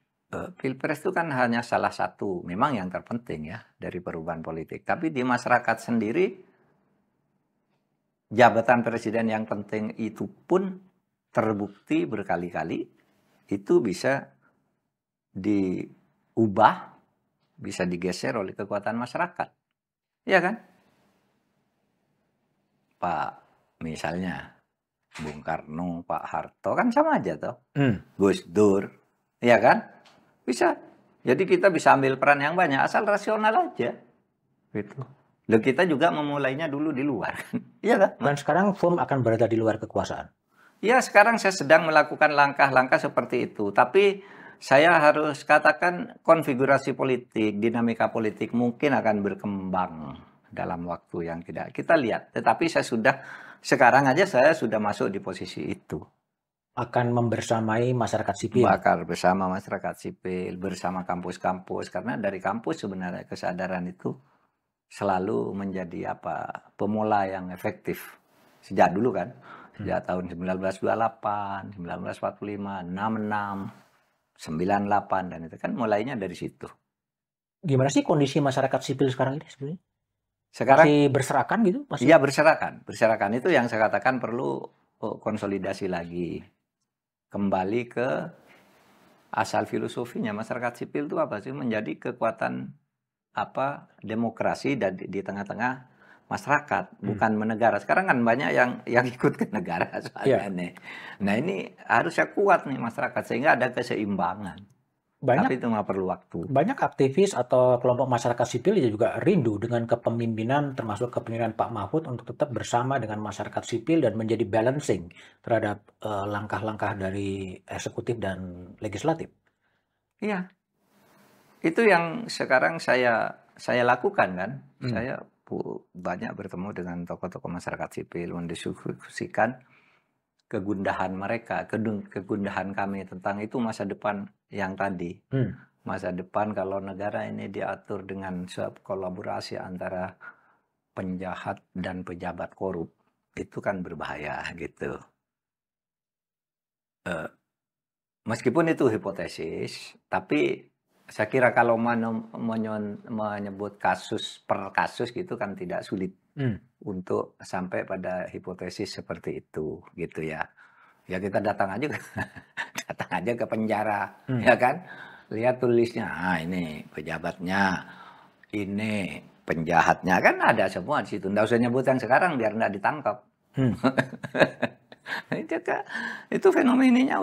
Pilpres itu kan hanya salah satu, memang yang terpenting ya dari perubahan politik. Tapi di masyarakat sendiri, jabatan presiden yang penting itu pun terbukti berkali-kali itu bisa diubah, bisa digeser oleh kekuatan masyarakat. Iya kan? Pak, misalnya Bung Karno, Pak Harto kan sama aja toh. Gus Dur, iya kan? Bisa. Jadi kita bisa ambil peran yang banyak asal rasional aja. Gitu. Loh kita juga memulainya dulu di luar kan. Iya kan? Dan sekarang FUM akan berada di luar kekuasaan. Ya, sekarang saya sedang melakukan langkah-langkah seperti itu. Tapi saya harus katakan konfigurasi politik, dinamika politik mungkin akan berkembang dalam waktu yang tidak kita lihat. Tetapi sekarang aja saya sudah masuk di posisi itu. Akan membersamai masyarakat sipil. Bakal bersama masyarakat sipil, bersama kampus-kampus. Karena dari kampus sebenarnya kesadaran itu selalu menjadi pemula yang efektif. Sejak dulu kan. Sejak tahun 1928, 1945, 66. 98 dan itu kan mulainya dari situ. Gimana sih kondisi masyarakat sipil sekarang ini sebenarnya? Sekarang masih berserakan gitu? Iya berserakan. Berserakan itu yang saya katakan perlu konsolidasi lagi. Kembali ke asal filosofinya masyarakat sipil itu apa sih? Menjadi kekuatan demokrasi dan di tengah-tengah masyarakat, bukan menegara. Sekarang kan banyak yang ikut ke negara soalnya nih. Nah ini harusnya kuat nih masyarakat sehingga ada keseimbangan. Tapi itu nggak perlu waktu. Banyak aktivis atau kelompok masyarakat sipil juga rindu dengan kepemimpinan, termasuk kepemimpinan Pak Mahfud untuk tetap bersama dengan masyarakat sipil dan menjadi balancing terhadap langkah-langkah dari eksekutif dan legislatif. Iya, itu yang sekarang saya lakukan kan. Saya banyak bertemu dengan tokoh-tokoh masyarakat sipil, mendiskusikan kegundahan mereka, kegundahan kami tentang itu masa depan yang tadi. Masa depan kalau negara ini diatur dengan kolaborasi antara penjahat dan pejabat korup, itu kan berbahaya gitu. Meskipun itu hipotesis, tapi saya kira kalau menyebut kasus per kasus gitu kan tidak sulit untuk sampai pada hipotesis seperti itu gitu ya. Ya kita datang aja ke penjara, ya kan? Lihat tulisnya, ini pejabatnya, ini penjahatnya, kan ada semua di situ. Nggak usah nyebut yang sekarang biar nggak ditangkap. Itu fenomenanya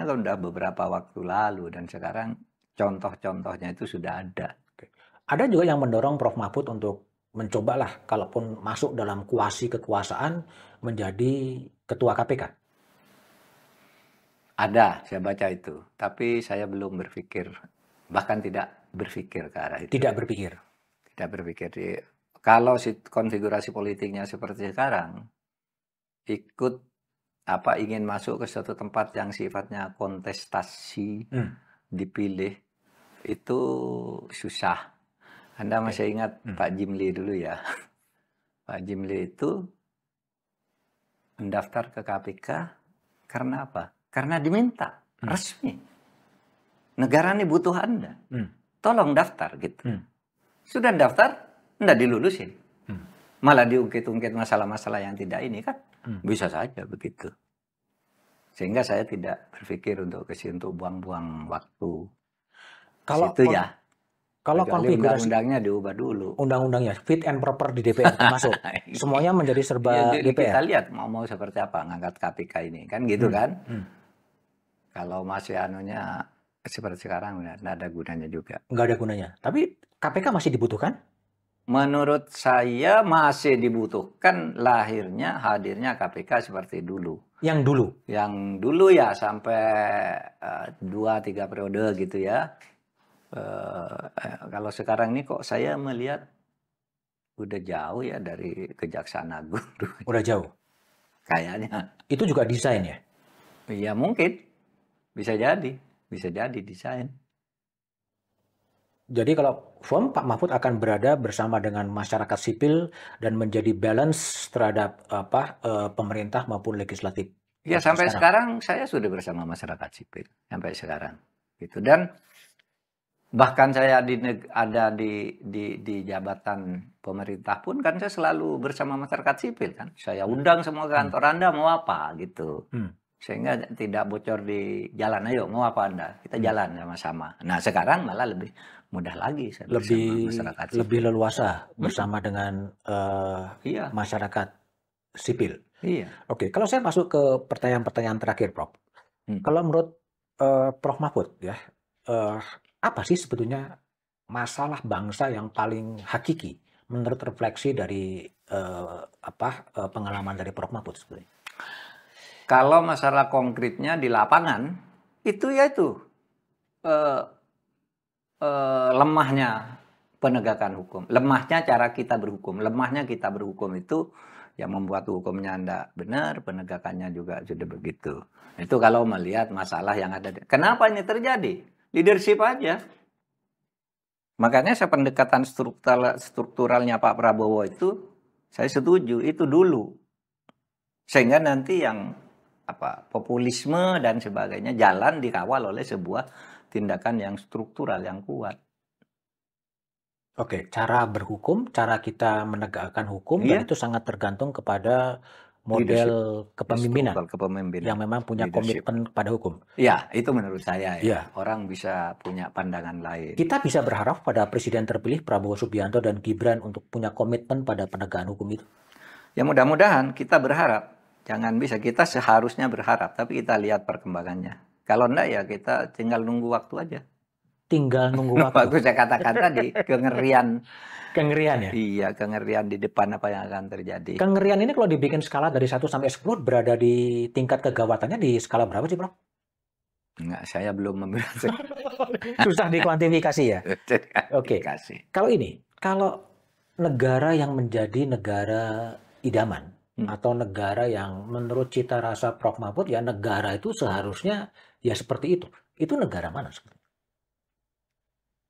kan udah beberapa waktu lalu dan sekarang contoh-contohnya itu sudah ada. Ada juga yang mendorong Prof. Mahfud untuk mencobalah kalaupun masuk dalam kuasi kekuasaan menjadi ketua KPK. Ada, saya baca itu. Tapi saya belum berpikir, bahkan tidak berpikir ke arah itu. Tidak berpikir. Kalau konfigurasi politiknya seperti sekarang, ingin masuk ke suatu tempat yang sifatnya kontestasi, dipilih, itu susah. Anda masih ingat Pak Jimli dulu ya? Pak Jimli itu mendaftar ke KPK karena apa? Karena diminta, resmi. Negara ini butuh Anda. Tolong daftar gitu. Sudah daftar, enggak dilulusin. Malah diungkit-ungkit masalah-masalah yang tidak ini kan. Bisa saja begitu. Sehingga saya tidak berpikir untuk buang-buang waktu. Kalau konfigurasi undang-undangnya diubah dulu. Undang-undangnya fit and proper di DPR termasuk. Semuanya menjadi serba jadi DPR. Kita lihat mau seperti apa ngangkat KPK ini kan gitu kan. Kalau masih seperti sekarang nggak ada gunanya juga. Nggak ada gunanya. Tapi KPK masih dibutuhkan? Menurut saya masih dibutuhkan hadirnya KPK seperti dulu. Yang dulu ya sampai 2-3 periode gitu ya. Kalau sekarang ini kok saya melihat udah jauh ya dari Kejaksaan Agung. Udah jauh? Kayaknya. Itu juga desain ya? Iya mungkin. Bisa jadi desain. Jadi kalau Pak Mahfud akan berada bersama dengan masyarakat sipil dan menjadi balance terhadap pemerintah maupun legislatif. Ya sampai sekarang saya sudah bersama masyarakat sipil sampai sekarang. Gitu. Dan bahkan saya ada di jabatan pemerintah pun kan saya selalu bersama masyarakat sipil kan. Saya undang semua ke kantor Anda mau apa gitu. Sehingga tidak bocor di jalan, ayo mau apa Anda? Kita jalan sama-sama. Nah sekarang malah lebih mudah lagi saya bersama masyarakat sipil. Lebih leluasa bersama dengan masyarakat sipil. Iya. Oke, kalau saya masuk ke pertanyaan-pertanyaan terakhir, Prof. Kalau menurut Prof. Mahfud ya, apa sih sebetulnya masalah bangsa yang paling hakiki menurut refleksi dari pengalaman dari Prof. Mahfud sebetulnya? Kalau masalah konkretnya di lapangan, itu lemahnya penegakan hukum, lemahnya cara kita berhukum, itu yang membuat hukumnya tidak benar, penegakannya juga sudah begitu. Itu kalau melihat masalah yang ada. Kenapa ini terjadi? Leadership aja. Makanya pendekatan strukturalnya Pak Prabowo itu, saya setuju, itu dulu. Sehingga nanti yang populisme dan sebagainya jalan dikawal oleh sebuah tindakan yang struktural yang kuat. Oke, cara berhukum, cara kita menegakkan hukum dan itu sangat tergantung kepada model kepemimpinan kepemimpinan yang memang punya leadership. komitmen pada hukum. Ya, itu menurut saya ya. Ya. Orang bisa punya pandangan lain. Kita bisa berharap pada Presiden terpilih Prabowo Subianto dan Gibran untuk punya komitmen pada penegakan hukum itu. Ya mudah-mudahan kita berharap. Jangan bisa, kita seharusnya berharap, tapi kita lihat perkembangannya. Kalau enggak ya kita tinggal nunggu waktu aja. Tinggal nunggu waktu. Waktu saya katakan tadi, kengerian. Kengerian ya? Iya, kengerian di depan apa yang akan terjadi. Kengerian ini kalau dibikin skala dari 1 sampai 10 berada di tingkat kegawatannya di skala berapa sih, Prof? Enggak, saya belum memberi. Susah dikuantifikasi ya? Oke. Kalau negara yang menjadi negara idaman, atau negara yang menurut cita rasa Prof. Mahfud, ya negara itu seharusnya ya seperti itu. Itu negara mana sebenarnya?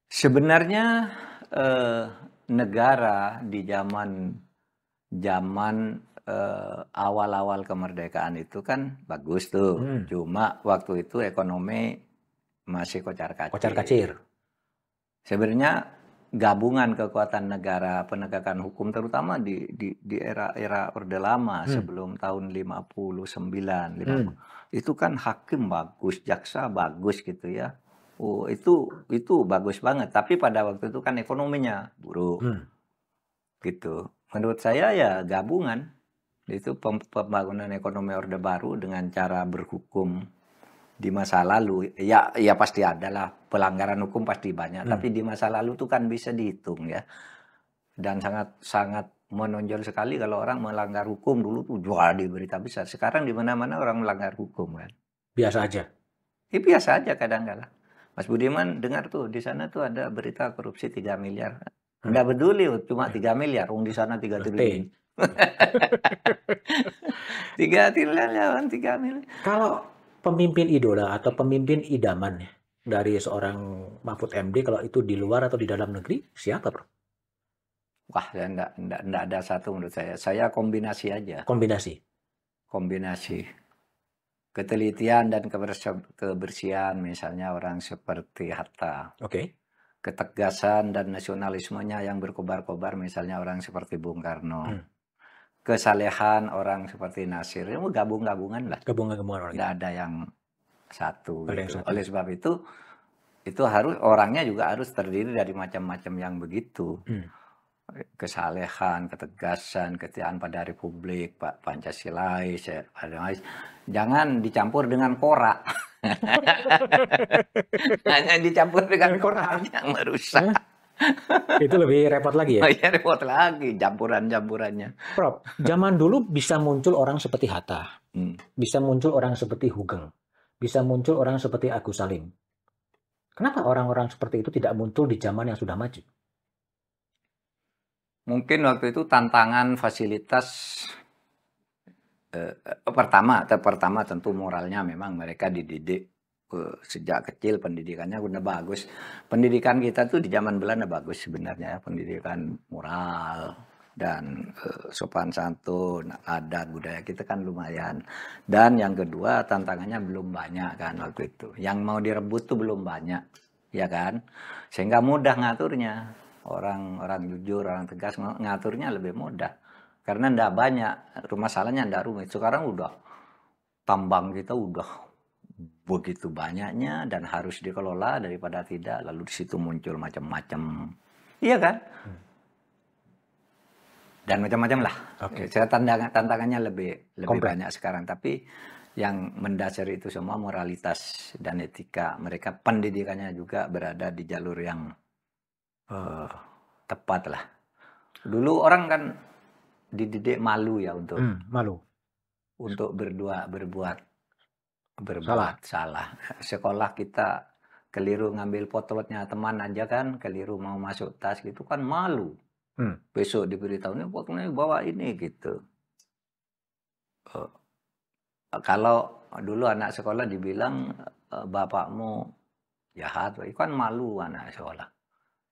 Sebenarnya negara di zaman awal-awal kemerdekaan itu kan bagus tuh. Cuma waktu itu ekonomi masih kocar-kacir. Sebenarnya gabungan kekuatan negara penegakan hukum terutama di era Orde Lama sebelum tahun 59 itu kan hakim bagus, jaksa bagus gitu ya. Oh, itu bagus banget, tapi pada waktu itu kan ekonominya buruk. Gitu. Menurut saya ya gabungan itu pembangunan ekonomi Orde Baru dengan cara berhukum di masa lalu, ya pasti adalah pelanggaran hukum pasti banyak, tapi di masa lalu itu kan bisa dihitung ya, dan sangat menonjol sekali kalau orang melanggar hukum. Dulu tuh jual di berita besar, sekarang di mana-mana orang melanggar hukum kan. Biasa aja. Ya, biasa aja kadang-kadang. Mas Budiman dengar tuh di sana tuh ada berita korupsi 3 miliar, nggak peduli cuma 3 miliar, di sana 3 triliun. 3 triliun lawan 3 miliar. Kalau pemimpin idola atau pemimpin idaman dari seorang Mahfud MD, kalau itu di luar atau di dalam negeri, siapa, Bro? Wah, ya enggak ada satu menurut saya. Saya kombinasi aja. Kombinasi. Ketelitian dan kebersihan, misalnya orang seperti Hatta. Oke. Ketegasan dan nasionalismenya yang berkobar-kobar, misalnya orang seperti Bung Karno. Kesalehan orang seperti Nasir, ya gabung-gabungan lah. Gabung-gabungan orang. Nggak ada yang satu. Gitu. Oleh sebab itu harus orangnya juga harus terdiri dari macam-macam yang begitu. Kesalehan, ketegasan, kesetiaan pada Republik, Pak Pancasilais, jangan dicampur dengan korak. Hanya dicampur dengan korak yang merusak. Itu lebih repot lagi ya? Oh iya, repot lagi campurannya. Prof, zaman dulu bisa muncul orang seperti Hatta, bisa muncul orang seperti Hugeng, bisa muncul orang seperti Agus Salim. Kenapa orang-orang seperti itu tidak muncul di zaman yang sudah maju? Mungkin waktu itu tantangan fasilitas pertama tentu moralnya, memang mereka dididik sejak kecil, pendidikannya udah bagus. Pendidikan kita tuh di zaman Belanda bagus sebenarnya, pendidikan moral dan sopan santun, adat budaya kita kan lumayan. Dan yang kedua tantangannya belum banyak kan waktu itu. Yang mau direbut tuh belum banyak, ya kan? Sehingga mudah ngaturnya. Orang jujur, orang tegas ngaturnya lebih mudah. Karena ndak banyak, masalahnya ndak rumit. Sekarang udah tambang kita udah begitu banyaknya dan harus dikelola daripada tidak, lalu di situ muncul macam-macam, iya kan? Dan macam-macam lah. Saya tantangannya lebih banyak sekarang, tapi yang mendasari itu semua moralitas dan etika. Mereka pendidikannya juga berada di jalur yang tepat lah. Dulu orang kan dididik malu ya untuk berbuat salah. Sekolah kita keliru ngambil potlotnya teman aja kan, keliru mau masuk tas gitu kan malu. Besok diberitahunya potlotnya bawa ini gitu. Kalau dulu anak sekolah dibilang bapakmu jahat, itu kan malu anak sekolah.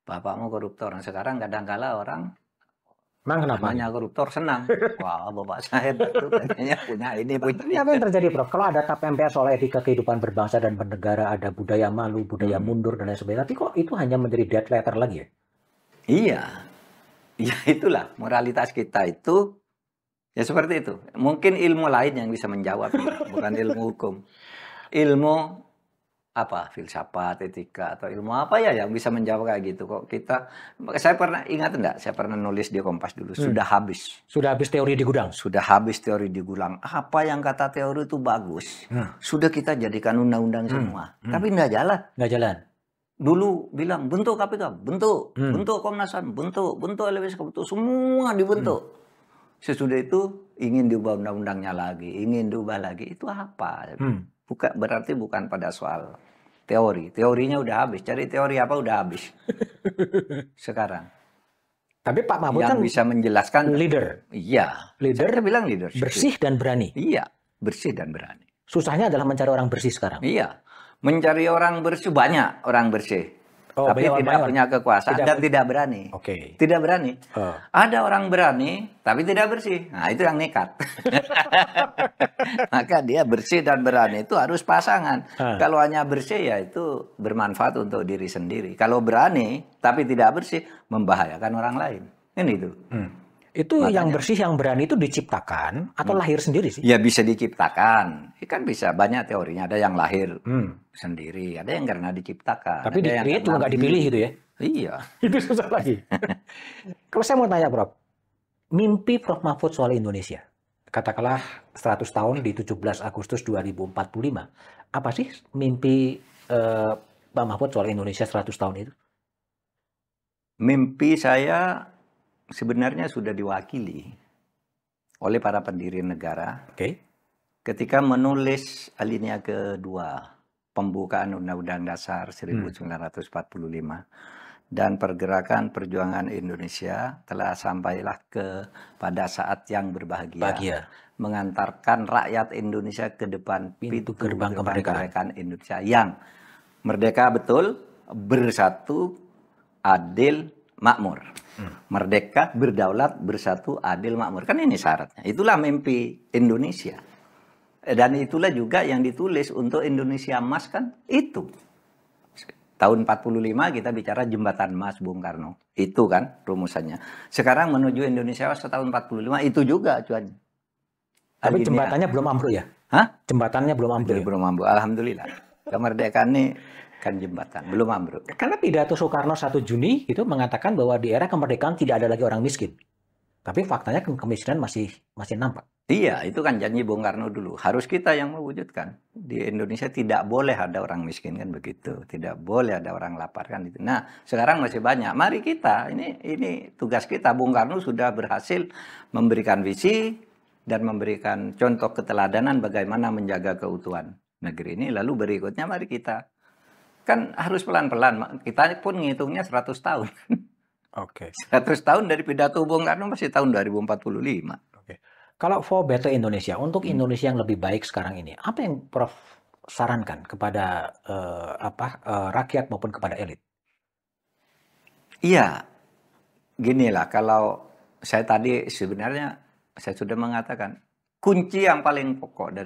Bapakmu koruptor. Nah, sekarang kadang-kala orang namanya koruptor senang. Wah, bapak saya itu katanya punya ini. Tapi apa yang terjadi, Prof? Kalau ada tap MPR soal etika kehidupan berbangsa dan bernegara, ada budaya malu, budaya mundur, dan lain sebagainya. Tapi kok itu hanya menjadi dead letter lagi ya? Iya. Ya itulah, moralitas kita itu Ya seperti itu. Mungkin ilmu lain yang bisa menjawab, bukan ilmu hukum. Ilmu apa? Filsafat, etika, atau ilmu apa ya yang bisa menjawab kayak gitu kok kita. Saya pernah ingat enggak? Saya pernah nulis di Kompas dulu. Sudah habis. Sudah habis teori di gudang. Sudah habis teori di gudang. Apa yang kata teori itu bagus. Sudah kita jadikan undang-undang semua. Tapi enggak jalan. Nggak jalan. Dulu bilang bentuk KPK, bentuk Komnas HAM, bentuk LPSK, bentuk semua dibentuk. Sesudah itu ingin diubah undang-undangnya lagi, ingin diubah lagi. Itu apa? Berarti bukan pada soal teori. Teorinya udah habis. Cari teori apa udah habis. Sekarang. Tapi Pak Mahfud yang kan bisa menjelaskan. Leader. Iya. Leader. Saya bilang leadership. Bersih dan berani. Iya. Bersih dan berani. Susahnya adalah mencari orang bersih sekarang. Iya. Mencari orang bersih, banyak orang bersih. Tapi tidak punya kekuasaan dan tidak berani. Tidak berani. Ada orang berani, tapi tidak bersih. Nah, itu yang nekat. Maka dia bersih dan berani itu harus pasangan. Kalau hanya bersih ya itu bermanfaat untuk diri sendiri. Kalau berani, tapi tidak bersih, membahayakan orang lain. Ini itu. Itu makanya, yang bersih, yang berani itu diciptakan atau lahir sendiri sih? Ya bisa diciptakan. Kan bisa banyak teorinya. Ada yang lahir sendiri, ada yang karena diciptakan. Tapi dipilih itu nggak dipilih gitu ya? Iya. Itu susah lagi. Kalau saya mau tanya Prof, mimpi Prof Mahfud soal Indonesia, katakanlah 100 tahun di 17 Agustus 2045, apa sih mimpi Pak Mahfud soal Indonesia 100 tahun itu? Mimpi saya sebenarnya sudah diwakili oleh para pendiri negara. Ketika menulis alinea kedua pembukaan Undang-Undang Dasar 1945 dan pergerakan perjuangan Indonesia telah sampailah pada saat yang berbahagia. Mengantarkan rakyat Indonesia ke depan pintu gerbang kemerdekaan Indonesia yang merdeka betul, bersatu, adil, makmur. Merdeka, berdaulat, bersatu, adil, makmur. Kan ini syaratnya. Itulah mimpi Indonesia. Dan itulah juga yang ditulis untuk Indonesia Emas kan itu. Tahun 45 kita bicara jembatan emas Bung Karno. Itu kan rumusannya. Sekarang menuju Indonesia Emas tahun 45 itu juga acuannya. Tapi jembatannya belum ambruk ya? Hah? Jembatannya belum ambruk. Belum ambruk. Alhamdulillah. Kemerdekaan ini kan jembatan, belum ambruk. Karena pidato Soekarno 1 Juni itu mengatakan bahwa di era kemerdekaan tidak ada lagi orang miskin. Tapi faktanya kemiskinan masih nampak. Iya, itu kan janji Bung Karno dulu. Harus kita yang mewujudkan. Di Indonesia tidak boleh ada orang miskin kan begitu. Tidak boleh ada orang lapar kan itu. Nah, sekarang masih banyak. Mari kita, ini tugas kita. Bung Karno sudah berhasil memberikan visi dan memberikan contoh keteladanan bagaimana menjaga keutuhan negeri ini. Lalu berikutnya mari kita. Kan harus pelan-pelan. Kita pun ngitungnya 100 tahun. 100 tahun dari pidato Bung Karno masih tahun 2045. Kalau for better Indonesia, untuk Indonesia yang lebih baik sekarang ini, apa yang Prof sarankan kepada rakyat maupun kepada elit? Iya, ginilah kalau saya tadi sebenarnya saya sudah mengatakan kunci yang paling pokok dari